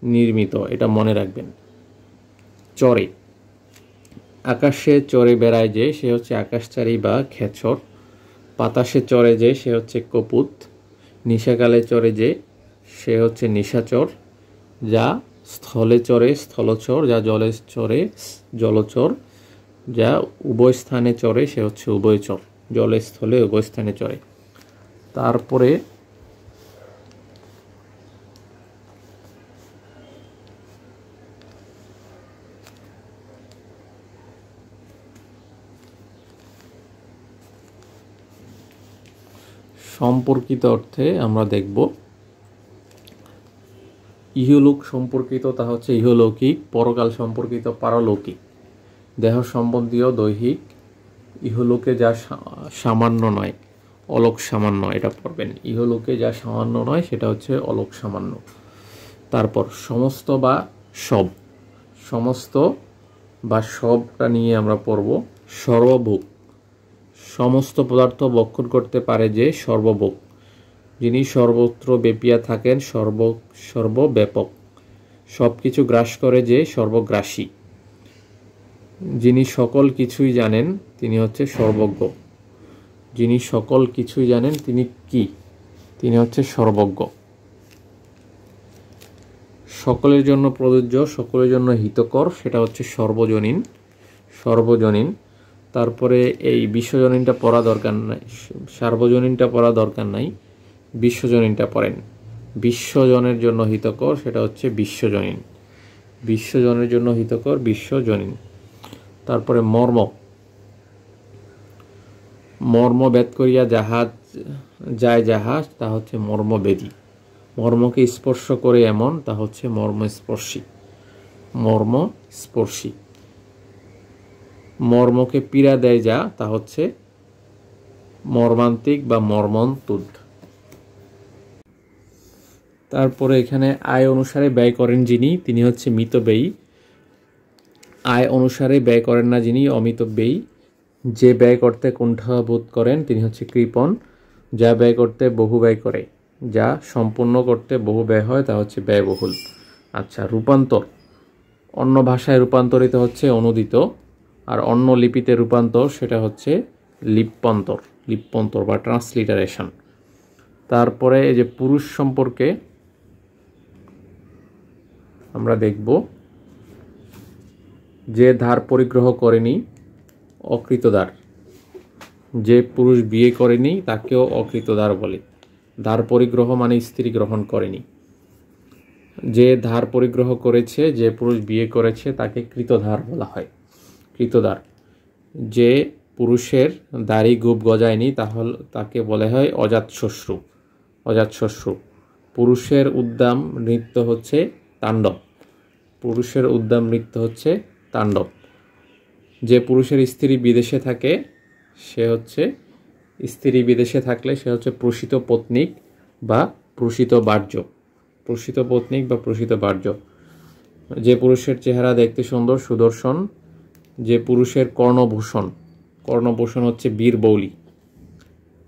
নির্মিত, এটা মনে রাখবেন। চরে, আকাশে চরে বেড়ায় যে, সে হচ্ছে আকাশচারী বা খেচর। বাতাসে চরে যে, সে হচ্ছে কপুত। নিশাকালে চরে যে, সে হচ্ছে নিশাচর। যা স্থলে চরে স্থলচর, যা জলে চরে জলচর, যা উভয় স্থানে চরে সে হচ্ছে উভয়চর, জলে স্থলে উভয় স্থানে চরে। তারপরে সম্পর্কিত অর্থে আমরা দেখব ইহলোক সম্পর্কিত, তা হচ্ছে ইহলৌকিক। পরকাল সম্পর্কিত পারলৌকিক। দেহ সম্বন্ধীয় দৈহিক। ইহলোকে যা সামান্য নয়, অলোক সামান্য, এটা পড়বেন। ইহলোকে যা সামান্য নয় সেটা হচ্ছে অলোক সামান্য। তারপর সমস্ত বা সব, সমস্ত বা সবটা নিয়ে আমরা পড়ব। সর্বভোগ, সমস্ত পদার্থ ভক্ষণ করতে পারে যে সর্বভোগ, যিনি সর্বত্র ব্যাপিয়া থাকেন, সর্বব্যাপক। সব কিছু গ্রাস করে যে সর্বগ্রাসী, যিনি সকল কিছুই জানেন তিনি হচ্ছে সর্বজ্ঞ। যিনি সকল কিছুই জানেন তিনি কি? তিনি হচ্ছে সর্বজ্ঞ। সকলের জন্য প্রযোজ্য, সকলের জন্য হিতকর, সেটা হচ্ছে সর্বজনীন, সর্বজনীন। তারপরে এই বিশ্বজনীনটা পড়া দরকার নাই, সার্বজনীনটা পড়া দরকার নাই, বিশ্বজনীনটা পড়েন। বিশ্বজনের জন্য হিতকর, সেটা হচ্ছে বিশ্বজনীন। বিশ্বজনের জন্য হিতকর, বিশ্বজনীন। তারপরে মর্ম, মর্ম ভেদ করিয়া জাহাজ যায় জাহাজ, তা হচ্ছে মর্মবেদী। মর্মকে স্পর্শ করে এমন, তা হচ্ছে মর্মস্পর্শী, মর্মস্পর্শী। মর্মকে পীড়া দেয় যা, তা হচ্ছে মর্মান্তিক বা মর্মন্তুদ। তারপরে এখানে আয় অনুসারে ব্যয় করেন যিনি, তিনি হচ্ছে মিতব্যয়ী। আয় অনুসারে ব্যয় করেন না যিনি, অমিতব্যয়ী। যে ব্যয় করতে কুণ্ঠাবোধ করেন তিনি হচ্ছে কৃপণ। যা ব্যয় করতে বহু ব্যয় করে, যা সম্পূর্ণ করতে বহু ব্যয় হয়, তা হচ্ছে ব্যয়বহুল। আচ্ছা, রূপান্তর, অন্য ভাষায় রূপান্তরিত হচ্ছে অনুদিত, আর অন্য লিপিতে রূপান্তর সেটা হচ্ছে লিপ্যন্তর, লিপ্যন্তর বা ট্রান্সলিটারেশন। তারপরে এই যে পুরুষ সম্পর্কে আমরা দেখব, যে ধার পরিগ্রহ করেনি অকৃতদার। যে পুরুষ বিয়ে করেনি তাকেও অকৃতদার বলে। ধার পরিগ্রহ মানে স্ত্রী গ্রহণ করেনি। যে ধার পরিগ্রহ করেছে, যে পুরুষ বিয়ে করেছে তাকে কৃতধার বলা হয়, কৃতদার। যে পুরুষের দাড়ি গোপ গজায়নি তাহলে তাকে বলা হয় অজাতশশ্রু, অজাতশশ্রু। পুরুষের উদ্দাম নৃত্য হচ্ছে তাণ্ডব, পুরুষের উদ্দাম নৃত্য হচ্ছে তাণ্ডব। যে পুরুষের স্ত্রী বিদেশে থাকে সে হচ্ছে, স্ত্রী বিদেশে থাকলে সে হচ্ছে প্রসিত পত্নীক বা প্রসিত বার্য, প্রসিত পত্নীক বা প্রসিত বার্য। যে পুরুষের চেহারা দেখতে সুন্দর সুদর্শন। যে পুরুষের কর্ণভূষণ, কর্ণভূষণ হচ্ছে বীরবৌলি।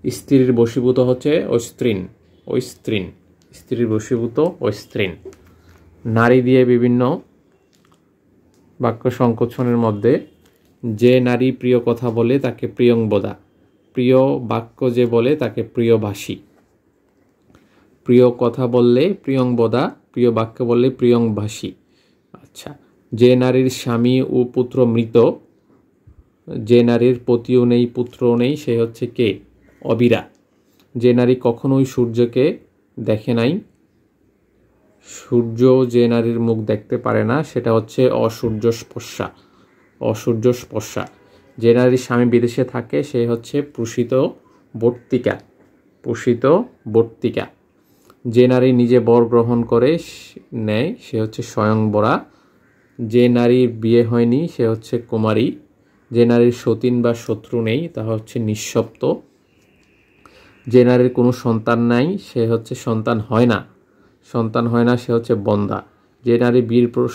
স্ত্রীর বশীভূত হচ্ছে ঐস্ত্রীণ, ঐস্ত্রীণ, স্ত্রীর বশীভূত ঐস্ত্রীণ। নারী দিয়ে বিভিন্ন বাক্য সংকোচনের মধ্যে, যে নারী প্রিয় কথা বলে তাকে প্রিয়ংবদা। প্রিয় বাক্য যে বলে তাকে প্রিয়ভাষী। প্রিয় কথা বললে প্রিয়ংবদা, প্রিয় বাক্য বললে প্রিয়ংভাষী। আচ্ছা, যে নারীর স্বামী ও পুত্র মৃত, যে নারীর পতিও নেই পুত্রও নেই সে হচ্ছে কে? অবিরা। যে নারী কখনোই সূর্যকে দেখে নাই, সূর্য যে নারীর মুখ দেখতে পারে না সেটা হচ্ছে অসূর্যস্পর্শা, অসূর্যস্পর্শা। যে নারীর স্বামী বিদেশে থাকে সে হচ্ছে প্রসিত বর্তিকা, প্রসিত বর্তিকা। যে নারী নিজে বর গ্রহণ করে নেয় সে হচ্ছে স্বয়ংবরা। যে নারীর বিয়ে হয়নি সে হচ্ছে কুমারী। যে নারীর সতীন বা শত্রু নেই তা হচ্ছে নিঃসপ্ত। যে নারীর কোনো সন্তান নাই সে হচ্ছে সন্তান হয় না, সে হচ্ছে বন্দা। যে নারী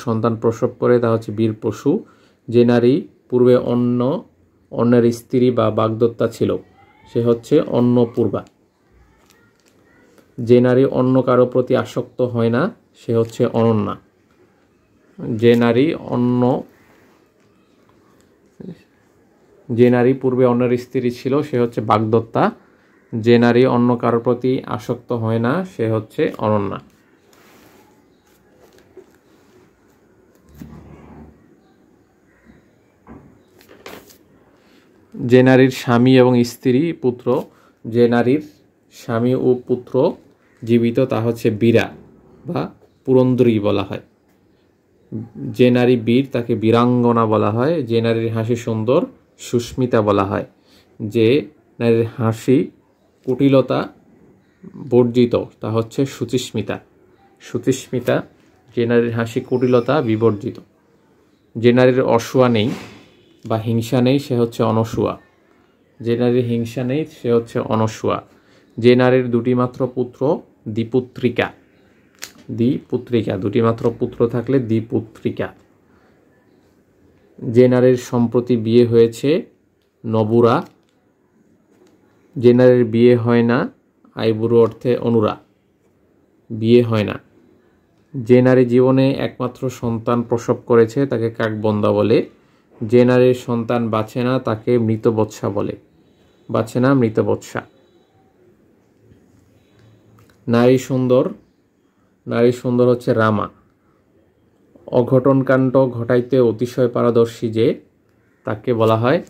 সন্তান প্রসব করে তা হচ্ছে বীর পশু। যে নারী পূর্বে অন্যের স্ত্রী বা বাগদত্তা ছিল সে হচ্ছে অন্নপূর্বা। যে নারী অন্য কারো প্রতি আসক্ত হয় না সে হচ্ছে অনন্যা। যে নারী পূর্বে অন্যের স্ত্রী ছিল সে হচ্ছে বাগদত্তা। যে নারী অন্য কারো প্রতি আসক্ত হয় না সে হচ্ছে অনন্যা। যে নারীর স্বামী এবং স্ত্রী পুত্র, যে নারীর স্বামী ও পুত্র জীবিত তা হচ্ছে বীরা বা পুরন্দরী বলা হয়। যে নারী বীর তাকে বীরাঙ্গনা বলা হয়। যে নারীর হাসি সুন্দর সুস্মিতা বলা হয়। যে নারীর হাসি কুটিলতা বর্জিত তা হচ্ছে শুচিস্মিতা। যে নারীর হাসি কুটিলতা বিবর্জিত। যে নারীর অসূয়া নেই বা হিংসা নেই সে হচ্ছে অনসূয়া। যে নারীর হিংসা নেই সে হচ্ছে অনসূয়া। যে নারীর দুটি মাত্র পুত্র দ্বিপুত্রিকা। দুটি মাত্র পুত্র থাকলে দ্বিপুত্রিকা। যে নারীর সম্প্রতি বিয়ে হয়েছে নবুরা। যে নারীর বিয়ে হয় না আইবুড়ো অর্থে অনুরা, বিয়ে হয় না। যে নারী জীবনে একমাত্র সন্তান প্রসব করেছে তাকে কাকবন্দা বলে। যে নারীর সন্তান বাঁচে না তাকে মৃতবৎসা বলে। মৃতবৎসা। নারী সুন্দর হচ্ছে রামা। অঘটনকাণ্ড ঘটাইতে অতিশয় পারদর্শী যে তাকে বলা হয়,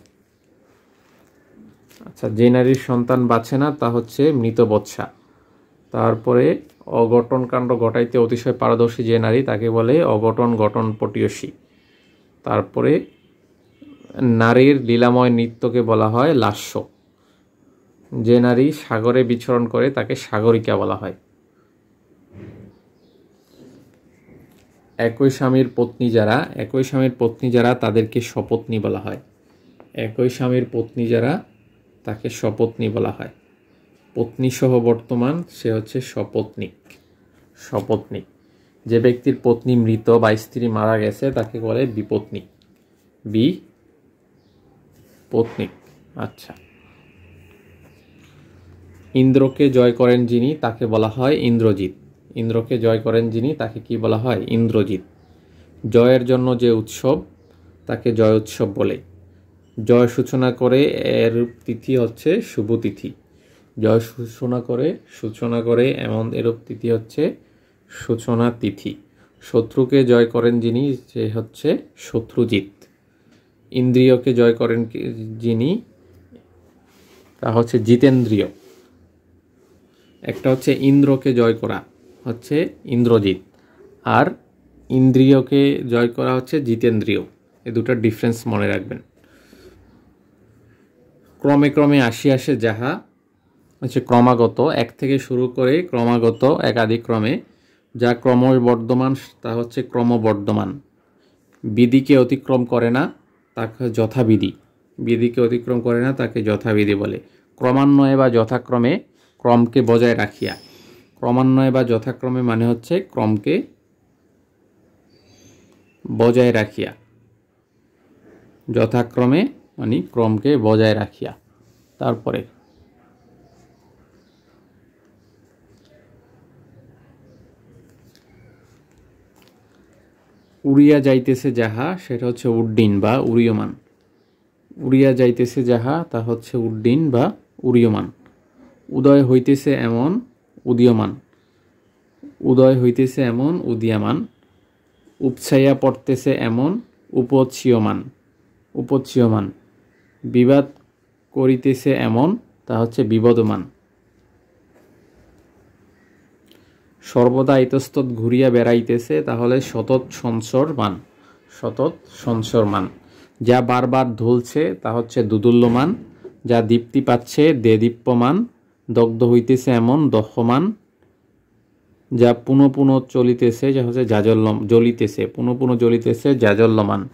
যে নারীর সন্তান বাঁচে না তা হচ্ছে মৃতবৎসা। তারপরে অঘটনকাণ্ড ঘটাইতে অতিশয় পারদর্শী যে নারী তাকে বলে ঘটন পটীয়সী। তারপরে নারীর লীলাময় নৃত্যকে বলা হয় লাস্য। যে নারী সাগরে বিচরণ করে তাকে সাগরিকা বলা হয়। একই স্বামীর পত্নী যারা তাদেরকে সপত্নী বলা হয়। একই স্বামীর পত্নী যারা তাকে সপত্নী বলা হয়। পত্নী সহ বর্তমান সে হচ্ছে সপত্নীক। যে ব্যক্তির পত্নী মৃত বা স্ত্রী মারা গেছে তাকে বলে বিপত্নী। আচ্ছা। ইন্দ্রকে জয় করেন যিনি তাকে বলা হয় ইন্দ্রজিৎ। ইন্দ্রকে জয় করেন যিনি তাকে কি বলা হয় ইন্দ্রজিৎ। জয়ের জন্য যে উৎসব তাকে জয় উৎসব বলে। জয় সূচনা করে এরূপ তিথি হচ্ছে শুভ তিথি। জয় সূচনা করে এমন এরূপ তিথি হচ্ছে সূচনা তিথি। শত্রুকে জয় করেন যিনি সে হচ্ছে শত্রুজিৎ। ইন্দ্রিয়কে জয় করেন যিনি তা হচ্ছে জিতেন্দ্রিয়। একটা হচ্ছে ইন্দ্রকে জয় করা হচ্ছে ইন্দ্রজিৎ, আর ইন্দ্রিয়কে জয় করা হচ্ছে জিতেন্দ্রিয়। এই দুটার ডিফারেন্স মনে রাখবেন। ক্রমে ক্রমে আসে যাহা হচ্ছে ক্রমাগত, এক থেকে শুরু করে ক্রমাগত একাধিক ক্রমে, যা ক্রমবর্ধমান তা হচ্ছে ক্রমবর্ধমান। বিধিকে অতিক্রম করে না তাকে যথাবিধি বলে। ক্রমান্বয়ে বা যথাক্রমে ক্রমকে বজায় রাখিয়া। ক্রমান্বয়ে বা যথাক্রমে মানে হচ্ছে ক্রমকে বজায় রাখিয়া। যথাক্রমে মানে ক্রমকে বজায় রাখিয়া। তারপরে উড়িয়া যাইতেছে যাহা সেটা হচ্ছে উড্ডীন বা উড়ীয়মান। উড়িয়া যাইতেছে যাহা তা হচ্ছে উড্ডীন বা উড়ীয়মান। উদয় হইতেছে এমন উদীয়মান। উপছাইয়া পড়তেছে এমন উপচ্ছীয়মান। বিবাদ করিতেছে এমন তা হচ্ছে বিবদমান। সর্বদা ইতস্তত ঘুরিয়া বেড়াইতেছে তাহলে সতত সংসরমান। যা বারবার ধুলছে তা হচ্ছে দুদুল্যমান। যা দীপ্তি পাচ্ছে দেদীপ্যমান। দগ্ধ হইতেছে এমন দহ্যমান। যা পুনঃ পুনঃ চলিতেছে যা হচ্ছে জ্বলিতেছে জাজল্যমান।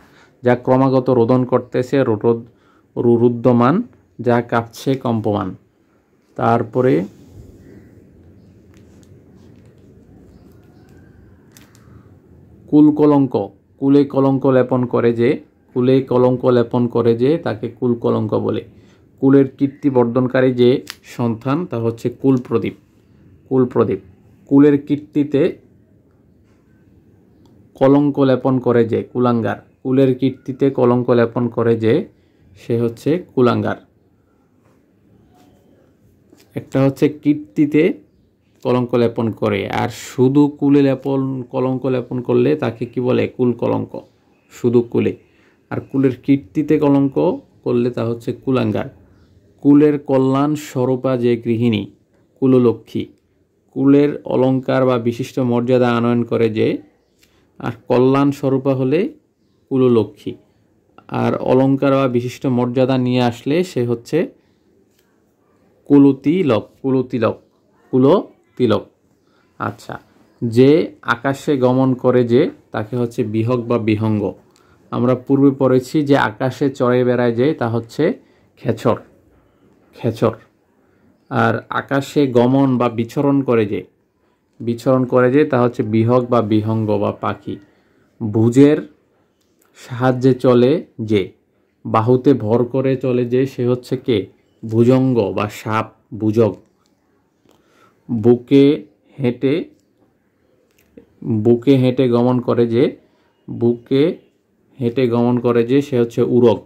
যা ক্রমাগত রোদন করতেছে, রুদ্ধমান, যা কাঁপছে, কম্পমান। তারপরে কুল কলঙ্ক, কুলে কলঙ্ক লেপন করে যে, কুলে কলঙ্ক লেপন করে যে তাকে কুল কলঙ্ক বলে। কুলের কীর্তি বর্ধনকারী যে সন্তান তা হচ্ছে কুল প্রদীপ। কুল প্রদীপ, কুলের কীর্তিতে কলঙ্ক লেপন করে যে কুলাঙ্গার। কুলের কীর্তিতে কলঙ্ক লেপন করে যে সে হচ্ছে কুলাঙ্গার। একটা হচ্ছে কীর্তিতে কলঙ্ক লেপন করে, আর শুধু কুলে কলঙ্ক লেপন করলে তাকে কি বলে? কুল কলঙ্ক, শুধু কুলে। আর কুলের কীর্তিতে কলঙ্ক করলে তা হচ্ছে কুলাঙ্গার। কুলের কল্যাণ স্বরূপা যে গৃহিণী, কুললক্ষ্মী। কুলের অলঙ্কার বা বিশিষ্ট মর্যাদা আনয়ন করে যে, আর কল্যাণ স্বরূপা হলে কুললক্ষ্মী, আর অলঙ্কার বা বিশিষ্ট মর্যাদা নিয়ে আসলে সে হচ্ছে কুলতিলক। কুলতিলক, কুলতিলক। আচ্ছা, যে আকাশে গমন করে যে তাকে হচ্ছে বিহগ বা বিহঙ্গ। আমরা পূর্বে পড়েছি যে আকাশে চড়ে বেড়ায় যে তা হচ্ছে খেচর, খেচর। আর আকাশে গমন বা বিচরণ করে যে তা হচ্ছে বিহগ বা বিহঙ্গ বা পাখি। ভুজের সাহায্যে চলে যে, বাহুতে ভর করে চলে যে সে হচ্ছে কে? ভুজঙ্গ বা সাপ, ভুজগ। বুকে হেঁটে গমন করে যে সে হচ্ছে উরগ।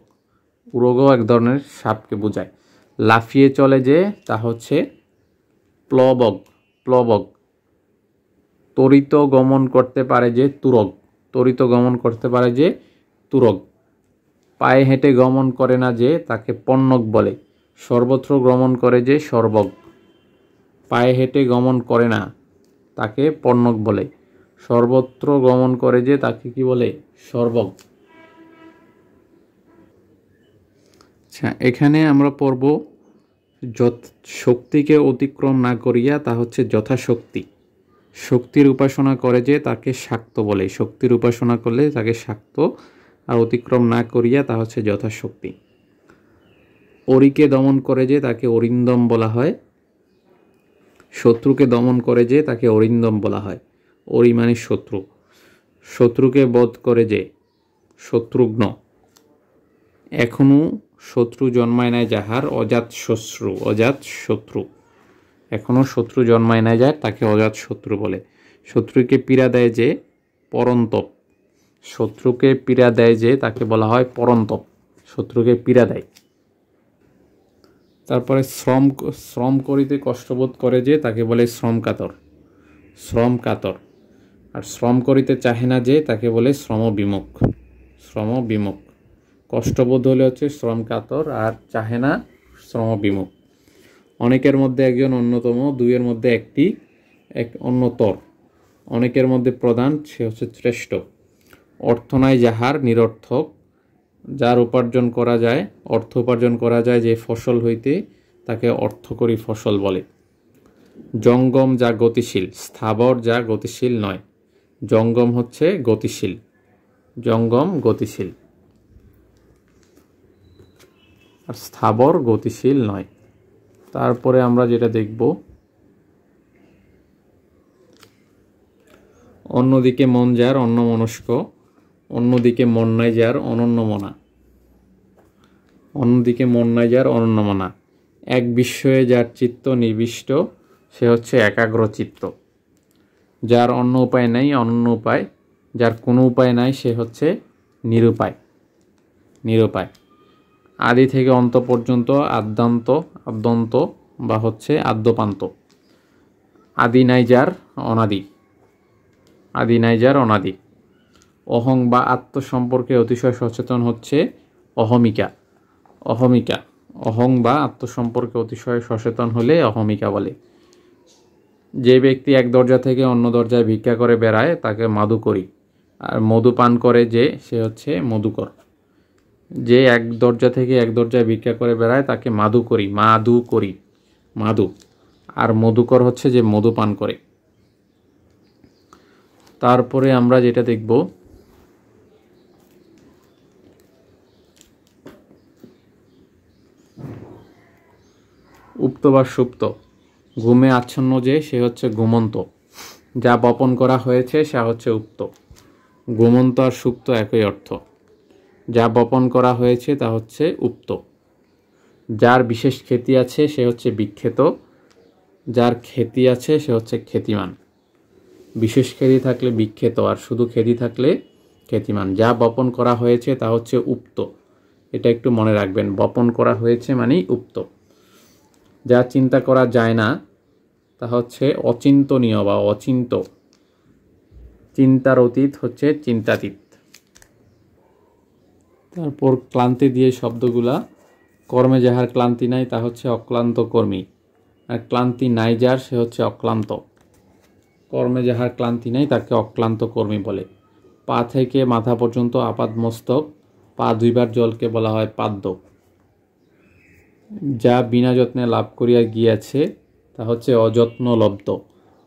উরগও এক ধরনের সাপকে বোঝায়। লাফিয়ে চলে যে তা হচ্ছে প্লবগ, প্লবগ। তরিত গমন করতে পারে যে তুরগ, তরিত গমন করতে পারে যে তুরগ। পায়ে হেঁটে গমন করে না যে তাকে পণ্যক বলে। সর্বত্র গমন করে যে সর্বগ। পায়ে হেঁটে গমন করে না তাকে পণ্যক বলে। সর্বত্র গমন করে যে তাকে কি বলে? সর্বগ। আচ্ছা, এখানে আমরা পড়ব শক্তিকে অতিক্রম না করিয়া তা হচ্ছে যথাশক্তি। শক্তির উপাসনা করে যে তাকে শাক্ত বলে। শক্তির উপাসনা করলে তাকে শাক্ত, আর অতিক্রম না করিয়া তা হচ্ছে যথাশক্তি। অরিকে দমন করে যে তাকে অরিন্দম বলা হয়। শত্রুকে দমন করে যে তাকে অরিন্দম বলা হয়। অরি মানে শত্রু। শত্রুকে বধ করে যে শত্রুঘ্ন। এখনো শত্রু জন্মায় নাই যাহার অজাত শত্রু, অজাত শত্রু। এখনো শত্রু জন্মায় নাই যার তাকে অজাত শত্রু বলে। শত্রুকে পীড়া দেয় যে পরন্তপ। শত্রুকে পীড়া দেয় যে তাকে বলা হয় পরন্তপ। শত্রুকে পীড়া দেয়। তারপরে শ্রম করিতে কষ্টবোধ করে যে তাকে বলে শ্রমকাতর, শ্রমকাতর। আর শ্রম করিতে চাহে না যে তাকে বলে শ্রমবিমুখ, শ্রমবিমুখ। কষ্টবোধ হলে হচ্ছে শ্রমকাতর, আর চাহে না শ্রমবিমুখ। অনেকের মধ্যে একজন অন্যতম, দুইয়ের মধ্যে একটি অন্যতর। অনেকের মধ্যে প্রধান, সে হচ্ছে শ্রেষ্ঠ। অর্থ নাই যাহার নিরর্থক, যার উপার্জন করা যায়, অর্থ উপার্জন করা যায় যে ফসল হইতে তাকে অর্থকরী ফসল বলে। জঙ্গম যা গতিশীল, স্থাবর যা গতিশীল নয়। জঙ্গম হচ্ছে গতিশীল, জঙ্গম গতিশীল, আর স্থাবর গতিশীল নয়। তারপরে আমরা যেটা দেখব, অন্যদিকে মন যার অন্যমনস্ক, অন্যদিকে মন নাই যার অনন্যমনা। অন্যদিকে মন নাই যার অনন্যমনা। এক বিস্ময়ে যার চিত্ত নিবিষ্ট, সে হচ্ছে একাগ্রচিত্ত। যার অন্য উপায় নেই, অনন্য উপায়। যার কোনো উপায় নাই সে হচ্ছে নিরুপায়, নিরুপায়। আদি থেকে অন্ত পর্যন্ত আদ্যন্ত বা হচ্ছে আদ্যপান্ত। আদি নাই যার অনাদি, আদি নাই যার অনাদি। অহং বা আত্ম সম্পর্কে অতিশয় সচেতন হচ্ছে অহমিকা, অহমিকা। অহং বা আত্ম সম্পর্কে অতিশয় সচেতন হলে অহমিকা বলে। যে ব্যক্তি এক দরজা থেকে অন্য দরজায় ভিক্ষা করে বেড়ায় তাকে মাধুকরী, আর মধু পান করে যে সে হচ্ছে মধুকর। যে এক দরজা থেকে এক দরজায় ভিক্ষা করে বেড়ায় তাকে মাধুকরী, মাধুকরী, মাধু। আর মধুকর হচ্ছে যে মধু পান করে। তারপরে আমরা যেটা দেখব, উপ্ত বা সুপ্ত, ঘুমে আচ্ছন্ন যে সে হচ্ছে ঘুমন্ত, যা বপন করা হয়েছে সে হচ্ছে উপ্ত। ঘুমন্ত আর সুপ্ত একই অর্থ। যা বপন করা হয়েছে তা হচ্ছে উপ্ত। যার বিশেষ খ্যাতি আছে সে হচ্ছে বিখ্যাত, যার খ্যাতি আছে সে হচ্ছে খ্যাতিমান। বিশেষ খ্যাতি থাকলে বিখ্যাত, আর শুধু খ্যাতি থাকলে খ্যাতিমান। যা বপন করা হয়েছে তা হচ্ছে উপ্ত, এটা একটু মনে রাখবেন। বপন করা হয়েছে মানেই উপ্ত। যা চিন্তা করা যায় না তা হচ্ছে অচিন্তনীয় বা অচিন্ত। চিন্তার অতীত হচ্ছে চিন্তাতীত। তারপর ক্লান্তি দিয়ে শব্দগুলা, কর্মে যাহার ক্লান্তি নাই তা হচ্ছে অক্লান্ত কর্মী, আর ক্লান্তি নাই যার সে হচ্ছে অক্লান্ত। কর্মে যাহার ক্লান্তি নাই তাকে অক্লান্ত কর্মী বলে। পা থেকে মাথা পর্যন্ত আপাদ মস্তক, পা ধুইবার জলকে বলা হয় পাদ্য। যা বিনা যত্নে লাভ করিয়া গিয়াছে তা হচ্ছে অযত্ন লব্ধ।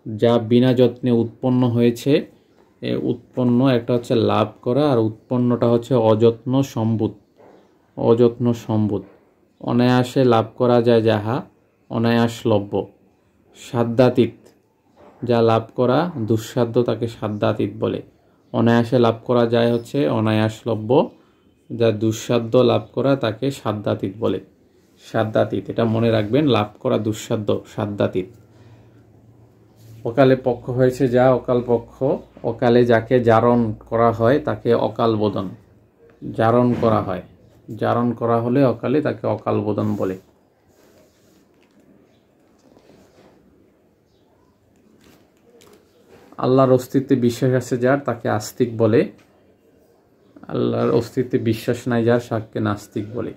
যা বিনা যত্নে উৎপন্ন হয়েছে, উৎপন্ন একটা হচ্ছে লাভ করা, আর উৎপন্নটা হচ্ছে অযত্ন সম্ভূত। অযত্ন সম্ভূত। অনায়াসে লাভ করা যায় যাহা অনায়াস লভ্য। সাধ্যাতীত, যা লাভ করা দুঃসাধ্য তাকে সাধ্যাতীত বলে। অনায়াসে লাভ করা যায় হচ্ছে অনায়াস লভ্য, যা দুঃসাধ্য লাভ করা তাকে সাধ্যাতীত বলে। সাধ্যাতীত, এটা মনে রাখবেন, লাভ করা দুঃসাধ্য, সাধ্যাতীত। অকালে পক্ষ হয়েছে যা অকাল পক্ষ। অকালে যাকে জারণ করা হয় তাকে অকাল বোধন। জারণ করা হয়, জারণ করা হলে অকালে তাকে অকাল বোধন বলে। আল্লাহর অস্তিত্বে বিশ্বাস আছে যার তাকে আস্তিক বলে। আল্লাহর অস্তিত্বে বিশ্বাস নাই যার তাকে নাস্তিক বলে।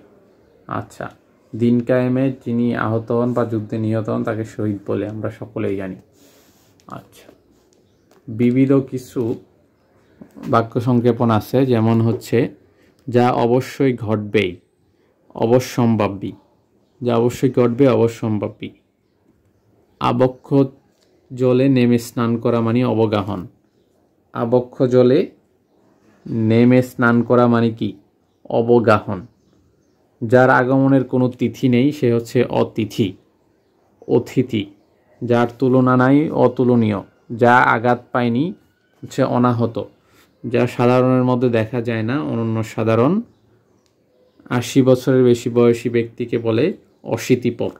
আচ্ছা, দিন কায়েমে যিনি আহত হন বা যুদ্ধে নিহত হন তাকে শহীদ বলে, আমরা সকলেই জানি। আচ্ছা, বিবিধ কিছু বাক্য সংক্ষেপণ আছে, যেমন হচ্ছে যা অবশ্যই ঘটবেই, অবশ্যম্ভাবী। যা অবশ্যই ঘটবে অবশ্যম্ভাবী। আবক্ষ জলে নেমে স্নান করা মানে অবগাহন। আবক্ষ জলে নেমে স্নান করা মানে কি? অবগাহন। যার আগমনের কোনো তিথি নেই সে হচ্ছে অতিথি, অতিথি। যার তুলনা নাই অতুলনীয়। যা আঘাত পায়নি হচ্ছে অনাহত। যা সাধারণের মধ্যে দেখা যায় না অনন্য সাধারণ। ৮০ বছরের বেশি বয়সী ব্যক্তিকে বলে অশীতিপর,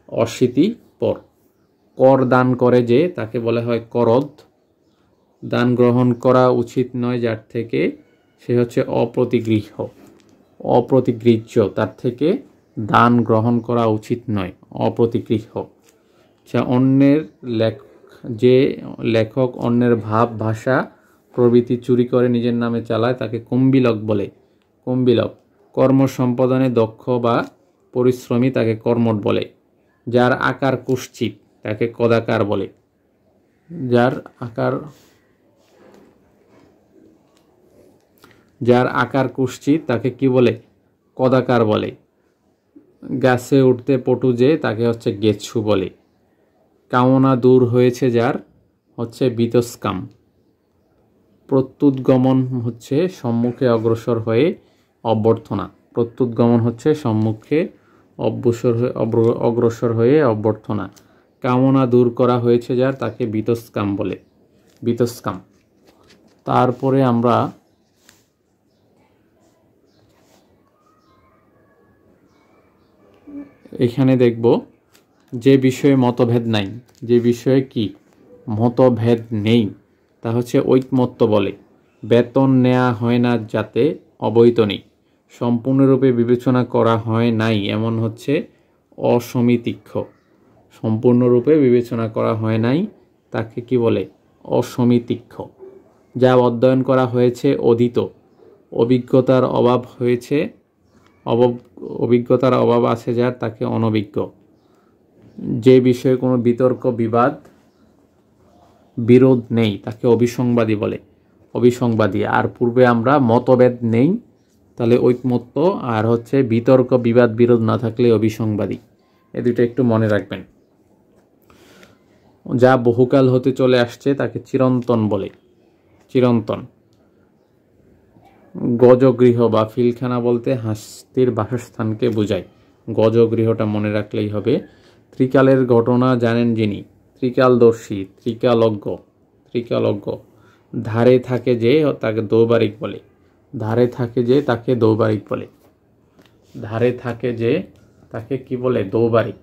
অশীতিপর। কর দান করে যে তাকে বলা হয় করদ। দান গ্রহণ করা উচিত নয় যার থেকে সে হচ্ছে অপ্রতিগৃহ্য, অপ্রতিগৃহ্য। তার থেকে দান গ্রহণ করা উচিত নয়, অপ্রতিগৃহ্য। আচ্ছা, অন্যের যে লেখক অন্যের ভাব ভাষা প্রভৃতি চুরি করে নিজের নামে চালায় তাকে কুম্ভিলক বলে, কুম্ভিলক। কর্ম সম্পাদনে দক্ষ বা পরিশ্রমী তাকে কর্মঠ বলে। যার আকার কুৎসিত তাকে কদাকার বলে। যার আকার কুৎসিত তাকে কি বলে? কদাকার বলে। গাছে উঠতে পটু যে তাকে হচ্ছে গেছু বলে। কামনা দূর হয়েছে যার হচ্ছে বীতস্কাম। প্রত্যুৎগমন হচ্ছে সম্মুখে অগ্রসর হয়ে অভ্যর্থনা। প্রত্যুৎগমন হচ্ছে সম্মুখে অগ্রসর হয়ে অভ্যর্থনা। কামনা দূর করা হয়েছে যার তাকে বীতস্কাম বলে, বীতস্কাম। তারপরে আমরা এখানে দেখব যে বিষয়ে মতভেদ নাই, যে বিষয়ে কি মতভেদ নেই তা হচ্ছে ঐকমত্য বলে। বেতন নেওয়া হয় না যাতে অবৈতনিক। সম্পূর্ণরূপে বিবেচনা করা হয় নাই এমন হচ্ছে অসমিতিক্ষ। সম্পূর্ণরূপে বিবেচনা করা হয় নাই তাকে কি বলে? অসমিতিক্ষ। যা অধ্যয়ন করা হয়েছে অধীত। অভিজ্ঞতার অভাব হয়েছে, অভিজ্ঞতার অভাব আছে যার তাকে অনভিজ্ঞ। যে বিষয়ে কোনো বিতর্ক বিবাদ বিরোধ নেই তাকে অবিসংবাদী বলে, অবিসংবাদী। আর পূর্বে আমরা মতভেদ নেই তাহলে ঐকমত্য, আর হচ্ছে বিতর্ক বিবাদ বিরোধ না থাকলে অবিসংবাদী। এ দুটো একটু মনে রাখবেন। যা বহুকাল হতে চলে আসছে তাকে চিরন্তন বলে, চিরন্তন। গজগৃহ বা ফিলখানা বলতে হাস্তির বাসস্থানকে বোঝায়। গজগৃহটা মনে রাখলেই হবে। ত্রিকালের ঘটনা জানেন যিনি, ত্রিকালদর্শী, ত্রিকালজ্ঞ, ত্রিকালজ্ঞ। ধারে থাকে যে তাকে দৌবারিক বলে, ধারে থাকে যে তাকে দৌবারিক বলে, ধারে থাকে যে তাকে কি বলে? দৌবারিক।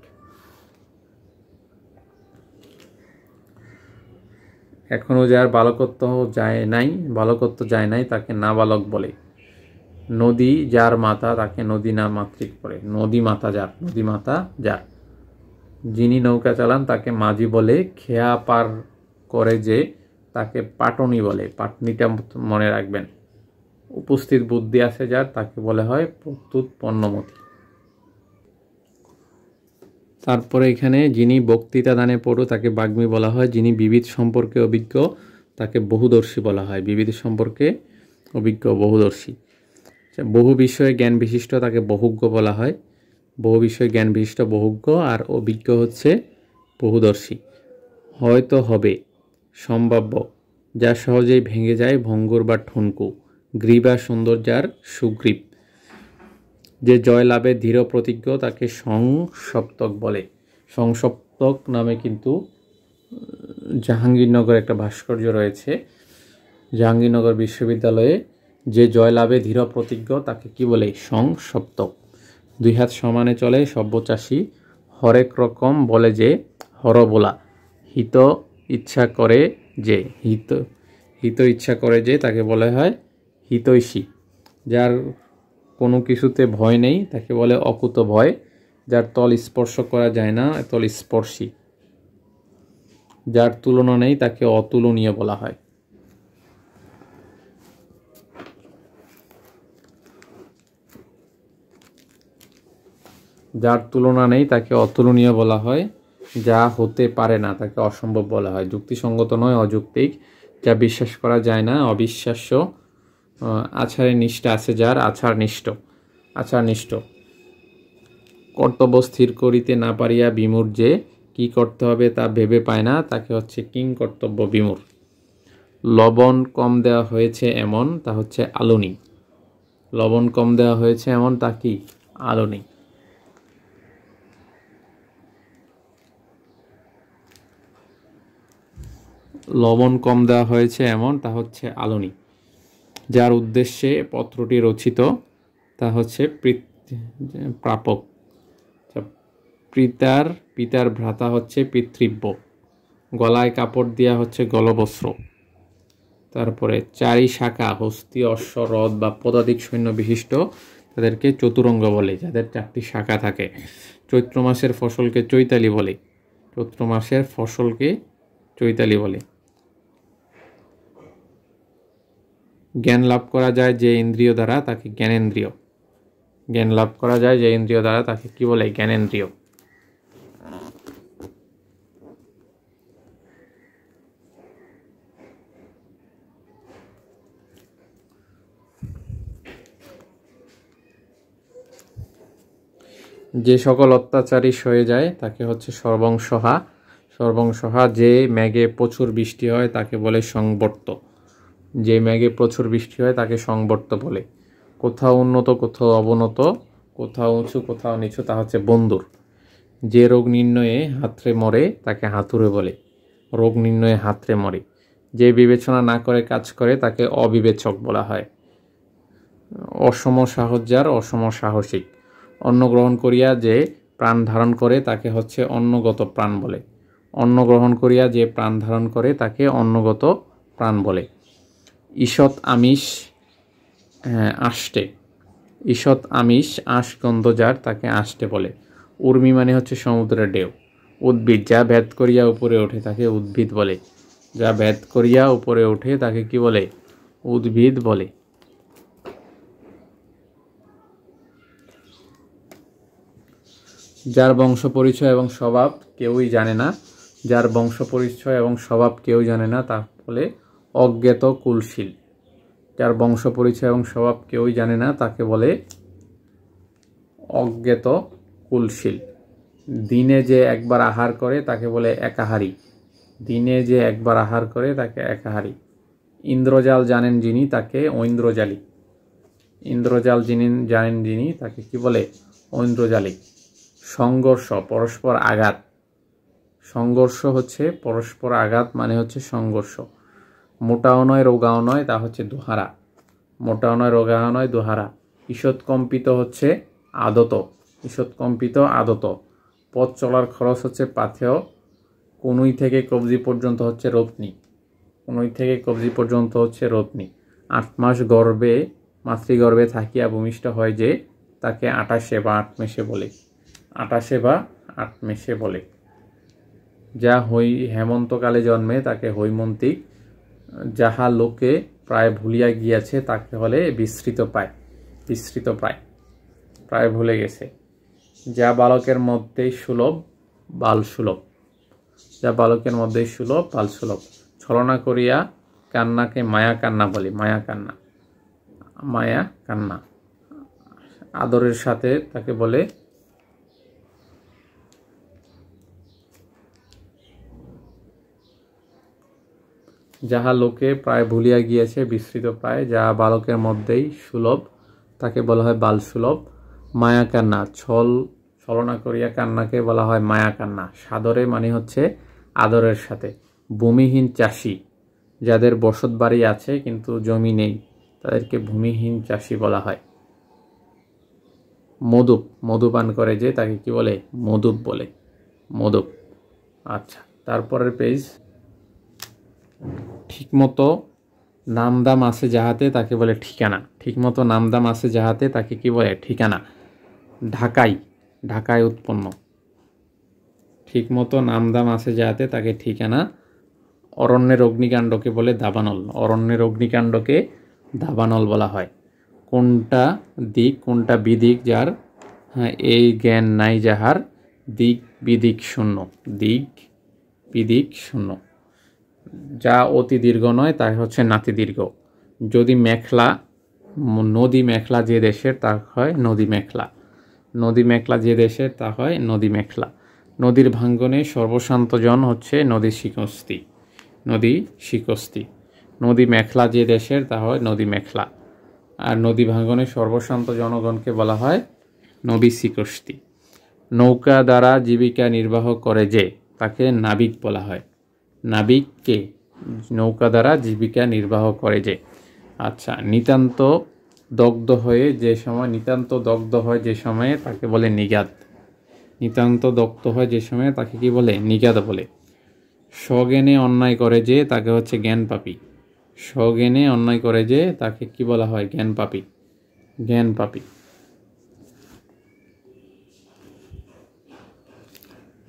এখনো যার বালকত্ব যায় নাই তাকে নাবালক বলে। নদী যার মাতা তাকে নদী না মাতৃক বলে, নদী মাতা যার। যিনি নৌকা চালান তাকে মাঝি বলে। খেয়া পার করে যে তাকে পাটনি বলে, পাটনিটা মনে রাখবেন। উপস্থিত বুদ্ধি আছে যার তাকে বলে হয় প্রত্যুৎ পণ্যমতি। তারপরে এখানে যিনি বক্তৃতা দানে পড়ো তাকে বাগ্মী বলা হয়। যিনি বিবিধ সম্পর্কে অভিজ্ঞ তাকে বহুদর্শী বলা হয়। বিবিধ সম্পর্কে অভিজ্ঞ, বহুদর্শী। বহু বিষয়ে জ্ঞান বিশিষ্ট তাকে বহুজ্ঞ বলা হয়। বহু বিষয়ে জ্ঞান বিশিষ্ট বহুজ্ঞ, আর অভিজ্ঞ হচ্ছে বহুদর্শী। হয়তো হবে, সম্ভাব্য, যা সহজেই ভেঙে যায় ভঙ্গুর বা ঠুনকু। গ্রীবা সৌন্দর্যার সুগ্রীব। যে জয় লাভে দৃঢ় প্রতিজ্ঞ তাকে সংসপ্তক বলে। সংসপ্তক নামে কিন্তু জাহাঙ্গীরনগর একটা ভাস্কর্য রয়েছে। জাহাঙ্গীরনগর বিশ্ববিদ্যালয়ে যে জয়লাভে দৃঢ় প্রতিজ্ঞ তাকে কি বলে? সংসপ্তক। দুই হাত সমানে চলে সব্যচাষী। হরেক রকম বলে যে হরবোলা। হিত ইচ্ছা করে যে, হিত ইচ্ছা করে যে তাকে বলা হয় হিতৈষী। যার কোনো কিছুতে ভয় নেই তাকে বলে অকুত ভয়। যার তল স্পর্শ করা যায় না তল স্পর্শী। যার তুলনা নেই তাকে অতুলনীয় বলা হয়। যার তুলনা নেই তাকে অতুলনীয় বলা হয়। যা হতে পারে না তাকে অসম্ভব বলা হয়। যুক্তিসঙ্গত নয়, অযৌক্তিক। যা বিশ্বাস করা যায় না অবিশ্বাস্য। আচারে নিষ্ঠা আছে যার আচারনিষ্ঠ। কর্তব্য স্থির করিতে না পারিয়া বিমূঢ় যে, কি করতে হবে তা ভেবে পায় না তাকে হচ্ছে কিং কর্তব্য বিমূঢ়। লবণ কম দেওয়া হয়েছে এমন তা হচ্ছে আলুনি। লবণ কম দেওয়া হয়েছে এমন তা কি? আলুনি। লবণ কম দেওয়া হয়েছে এমন তা হচ্ছে আলুনি। যার উদ্দেশ্যে পত্রটি রচিত তা হচ্ছে প্রাপক। পিতার ভ্রাতা হচ্ছে পিতৃব্য। গলায় কাপড় দেওয়া হচ্ছে গলবস্ত্র। তারপরে চারি শাখা হস্তি, অশ্ব, রথ বা পদাতিক সৈন্য বিশিষ্ট তাদেরকে চতুরঙ্গ বলে, যাদের 4টি শাখা থাকে। চৈত্র মাসের ফসলকে চৈতালি বলে। চৈত্র মাসের ফসলকে চৈতালি বলে। জ্ঞান লাভ করা যায় যে ইন্দ্রিয় দ্বারা তাকে জ্ঞানেন্দ্রিয়। জ্ঞান লাভ করা যায় যে ইন্দ্রিয় দ্বারা তাকে কি বলে? জ্ঞানেন্দ্রিয়। যে সকল অত্যাচারী সয়ে যায় তাকে হচ্ছে সর্বংসহা। সর্বংসহা। যে মেঘে প্রচুর বৃষ্টি হয় তাকে বলে সংবর্ত। যে মেঘে প্রচুর বৃষ্টি হয় তাকে সংবর্ত বলে। কোথাও উন্নত কোথাও অবনত, কোথাও উঁচু কোথাও নিচু তা হচ্ছে বন্দুর। যে রোগ নির্ণয়ে হাতড়ে মরে তাকে হাতুড়ে বলে। রোগ নির্ণয়ে হাতড়ে মরে। যে বিবেচনা না করে কাজ করে তাকে অবিবেচক বলা হয়। অসম সাহস যার অসম সাহসিক। অন্ন গ্রহণ করিয়া যে প্রাণ ধারণ করে তাকে হচ্ছে অন্নগত প্রাণ বলে। অন্ন গ্রহণ করিয়া যে প্রাণ ধারণ করে তাকে অন্নগত প্রাণ বলে। ঈষৎ আমিষ আষ্টে। ঈষৎ আমিষ আশগন্ধ যার তাকে আষ্টে বলে। উর্মি মানে হচ্ছে সমুদ্রের ঢেউ। উদ্ভিদ যা ভেদ করিয়া উপরে ওঠে তাকে উদ্ভিদ বলে। যা ভেদ করিয়া উপরে ওঠে তাকে কি বলে? উদ্ভিদ বলে। যার বংশ পরিচয় এবং স্বভাব কেউই জানে না। যার বংশ পরিচয় এবং স্বভাব কেউ জানে না তা বলে অজ্ঞাত কুলশীল। যার বংশ পরিচয় এবং স্বভাব কেউই জানে না তাকে বলে অজ্ঞাত কুলশীল। দিনে যে একবার আহার করে তাকে বলে একাহারী। দিনে যে একবার আহার করে তাকে একাহারী। ইন্দ্রজাল জানেন যিনি তাকে ঐন্দ্রজালী। ইন্দ্রজাল যিনি জানেন যিনি তাকে কি বলে? ঐন্দ্রজালিক। সংঘর্ষ পরস্পর আঘাত, সংঘর্ষ হচ্ছে পরস্পর আঘাত মানে হচ্ছে সংঘর্ষ। মোটাও নয় রোগাও নয়, তা হচ্ছে দোহারা, মোটাও নয় রোগাও নয় দোহারা। ঈষৎকম্পিত হচ্ছে আদত, ঈষৎকম্পিত আদত। পথ চলার খরচ হচ্ছে পাথেয়। কনুই থেকে কবজি পর্যন্ত হচ্ছে রত্নি, কনুই থেকে কবজি পর্যন্ত হচ্ছে রত্নি। 8 মাস গর্ভে মাতৃগর্ভে থাকিয়া ভূমিষ্ঠ হয় যে, তাকে 28 বা 8 মেসে বলে, 28 বা 8 মেসে বলে। যা হেমন্তকালে জন্মে তাকে হৈমন্তিক, যাহা লোকে প্রায় ভুলিয়া গিয়াছে তাকে হলে বিস্মৃত পায়, বিস্মৃত পায়, প্রায় ভুলে গেছে। যা বালকের মধ্যেই সুলভ বাল সুলভ, যা বালকের মধ্যেই সুলভ বাল সুলভ। ছলনা করিয়া কান্নাকে মায়া কান্না বলে, মায়া কান্না, মায়া কান্না। আদরের সাথে তাকে বলে যাহা লোকে প্রায় ভুলিয়া গিয়েছে বিস্মৃত প্রায়, যা বালকের মধ্যেই সুলভ তাকে বলা হয় বাল সুলভ। মায়া কান্না, ছলনা করিয়া কান্নাকে বলা হয় মায়া কান্না। সাদরে মানে হচ্ছে আদরের সাথে। ভূমিহীন চাষি, যাদের বসত বাড়ি আছে কিন্তু জমি নেই তাদেরকে ভূমিহীন চাষি বলা হয়। মধুপ, মধুপান করে যে তাকে কি বলে, মধুপ বলে, মধুপ। আচ্ছা, তারপরের পেজ। ঠিকমতো নামদাম আছে যাহাতে তাকে বলে ঠিকানা, ঠিকমতো নামদাম আছে যাহাতে তাকে কি বলে, ঠিকানা। ঢাকাই, ঢাকায় উৎপন্ন। ঠিকমতো নামদাম আছে যাহাতে তাকে ঠিকানা। অরণ্যের অগ্নিকাণ্ডকে বলে দাবানল, অরণ্যের অগ্নিকাণ্ডকে দাবানল বলা হয়। কোনটা দিক কোনটা বিদিক যার, হ্যাঁ এই জ্ঞান নাই যাহার, দিক বিদিক শূন্য, দিক বিদিক শূন্য। যা অতি দীর্ঘ নয় তা হচ্ছে নাতি দীর্ঘ। যদি মেখলা, নদী মেখলা যে দেশের তা হয় নদী মেখলা, নদী মেখলা যে দেশের তা হয় নদী মেখলা। নদীর ভাঙ্গনে সর্বশান্তজন হচ্ছে নদী শিকস্তি, নদী শিকস্তি। নদী মেখলা যে দেশের তা হয় নদী মেখলা। আর নদী ভাঙ্গনে সর্বশান্ত জনগণকে বলা হয় নদী শিকস্তি। নৌকা দ্বারা জীবিকা নির্বাহ করে যে, তাকে নাবিক বলা হয়। নাবিককে, নৌকা দ্বারা জীবিকা নির্বাহ করে যে। আচ্ছা, নিতান্ত দগ্ধ হয়ে যে সময়, নিতান্ত দগ্ধ হয় যে সময়ে তাকে বলে নিগাদ, নিতান্ত দগ্ধ হয় যে সময়ে তাকে কি বলে, নিগাদ বলে। স্বজ্ঞানে অন্যায় করে যে তাকে হচ্ছে জ্ঞান পাপী, স্বজ্ঞানে অন্যায় করে যে তাকে কি বলা হয়, জ্ঞান পাপী, জ্ঞান পাপী।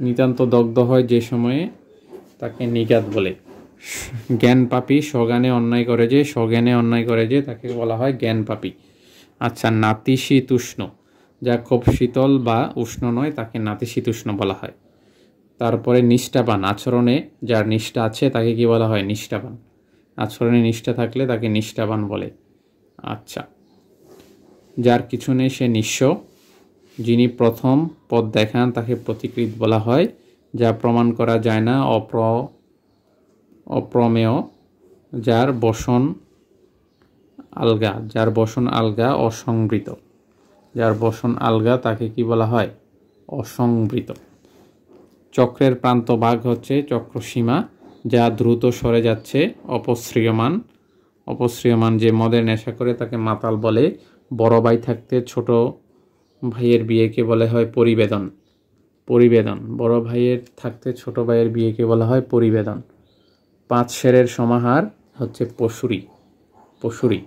নিতান্ত দগ্ধ হয় যে সময়ে তাকে নিগাদ বলে। জ্ঞান পাপী স্বজ্ঞানে অন্যায় করে যে, স্বজ্ঞানে অন্যায় করে যে তাকে বলা হয় জ্ঞান পাপী। আচ্ছা, নাতিশীতোষ্ণ, যা খুব শীতল বা উষ্ণ নয় তাকে নাতিশীতোষ্ণ বলা হয়। তারপরে নিষ্ঠাবান, আচরণে যার নিষ্ঠা আছে তাকে কি বলা হয়, নিষ্ঠাবান। আচরণে নিষ্ঠা থাকলে তাকে নিষ্ঠাবান বলে। আচ্ছা, যার কিছু নেই সে নিঃস্ব। যিনি প্রথম পথ দেখান তাকে প্রতিকৃত বলা হয়। যা প্রমাণ করা যায় না অপ্রমেয়। যার বসন আলগা, যার বসন আলগা অসংবৃত, যার বসন আলগা তাকে কি বলা হয়, অসংবৃত। চক্রের প্রান্ত ভাগ হচ্ছে চক্রসীমা, যা দ্রুত সরে যাচ্ছে অপশ্রিয়মান, অপশ্রিয়মান। যে মদের নেশা করে তাকে মাতাল বলে। বড় ভাই থাকতে ছোট ভাইয়ের বিয়েকে বলা হয় পরিবেদন, পরিবেদন। বড় ভাইয়ের থাকতে ছোট ভাইয়ের বিয়েকে বলা হয় পরিবেদন। 5 সেরের সমাহার হচ্ছে পশুরি, পশুরি।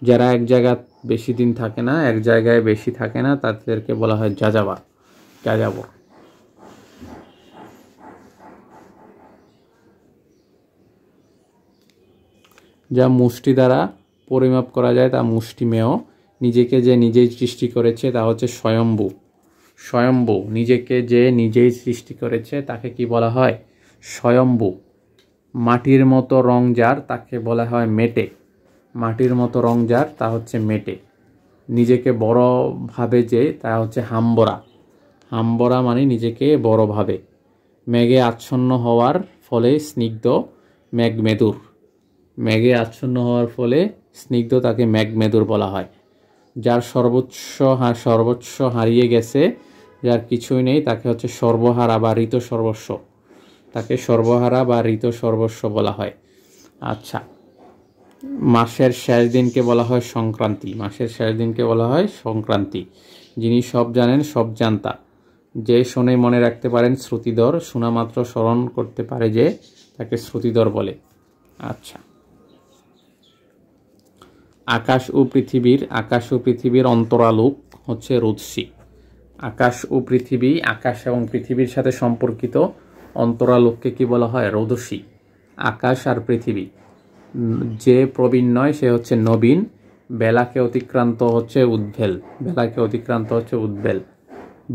যারা এক জায়গা বেশি দিন থাকে না, এক জায়গায় বেশি থাকে না তাদেরকে বলা হয় যাযাবা, যাযাবর। যা মুষ্টি দ্বারা পরিমাপ করা যায় তা মুষ্টিমেয়। নিজেকে যে নিজেই সৃষ্টি করেছে তা হচ্ছে স্বয়ম্ভু, স্বয়ম্ভু। নিজেকে যে নিজেই সৃষ্টি করেছে তাকে কি বলা হয়, স্বয়ম্ভু। মাটির মতো রং যার তাকে বলা হয় মেটে, মাটির মতো রং যার তা হচ্ছে মেটে। নিজেকে বড় ভাবে যে তা হচ্ছে হাম্বরা, হাম্বরা মানে নিজেকে বড় ভাবে। মেঘে আচ্ছন্ন হওয়ার ফলে স্নিগ্ধ মেঘমেদুর, মেঘে আচ্ছন্ন হওয়ার ফলে স্নিগ্ধ তাকে মেঘমেদুর বলা হয়। যার সর্বোচ্চ হারিয়ে গেছে যার কিছুই নেই তাকে হচ্ছে সর্বহারা বা ঋত সর্বস্ব, তাকে সর্বহারা বা ঋত সর্বস্ব বলা হয়। আচ্ছা, মাসের শেষ দিনকে বলা হয় সংক্রান্তি, মাসের শেষ দিনকে বলা হয় সংক্রান্তি। যিনি সব জানেন সব জানতা, যে শোনে মনে রাখতে পারেন শ্রুতিধর, শোনা মাত্র স্মরণ করতে পারে যে, তাকে শ্রুতিধর বলে। আচ্ছা, আকাশ ও পৃথিবীর অন্তরালোক হচ্ছে রোদসী। আকাশ ও পৃথিবী, আকাশ এবং পৃথিবীর সাথে সম্পর্কিত অন্তরালোককে কি বলা হয়? রোদসী। আকাশ আর পৃথিবী, যে প্রবীণ নয় সে হচ্ছে নবীন, বেলাকে অতিক্রান্ত হচ্ছে উদ্বেল, বেলাকে অতিক্রান্ত হচ্ছে উদ্বেল।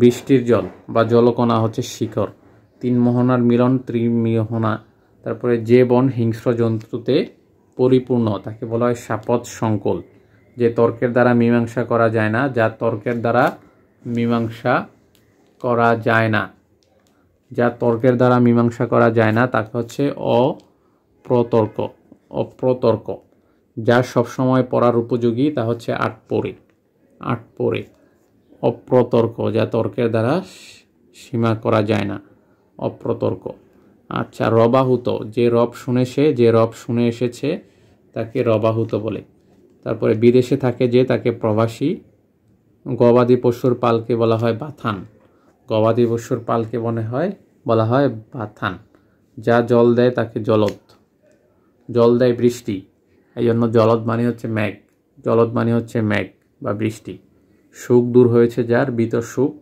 বৃষ্টির জল বা জলকণা হচ্ছে শিখর, তিন মোহনার মিলন ত্রিমোহনা। তারপরে যে বন হিংস্র জন্তুতে পরিপূর্ণ তাকে বলা হয় শাপথ সংকুল। যে তর্কের দ্বারা মীমাংসা করা যায় না, যা তর্কের দ্বারা মীমাংসা করা যায় না, যা তর্কের দ্বারা মীমাংসা করা যায় না তাকে হচ্ছে অপ্রতর্ক। অপ্রতর্ক, যা সবসময় পড়ার উপযোগী তা হচ্ছে আটপরে। অপ্রতর্ক, যা তর্কের দ্বারা সীমা করা যায় না, অপ্রতর্ক। আচ্ছা, রবাহুত, যে রব শুনে এসেছে তাকে রবাহুত বলে। তারপরে বিদেশে থাকে যে, তাকে প্রবাসী। গবাদি পশুর পালকে বলা হয় বাথান, গবাদি পশুর পালকে বলা হয় বাথান। যা জল দেয় তাকে জলদ, জল দেয় বৃষ্টি, এই জন্য জলদ মানে হচ্ছে মেঘ, জলদ মানে হচ্ছে মেঘ বা বৃষ্টি। সুখ দূর হয়েছে যার, বিত সুখ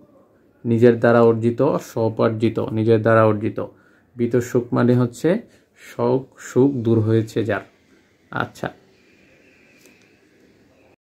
নিজের দ্বারা অর্জিত, স্বোপার্জিত, নিজের দ্বারা অর্জিত। বিত সুখ মানে হচ্ছে সুখ দূর হয়েছে যার। আচ্ছা,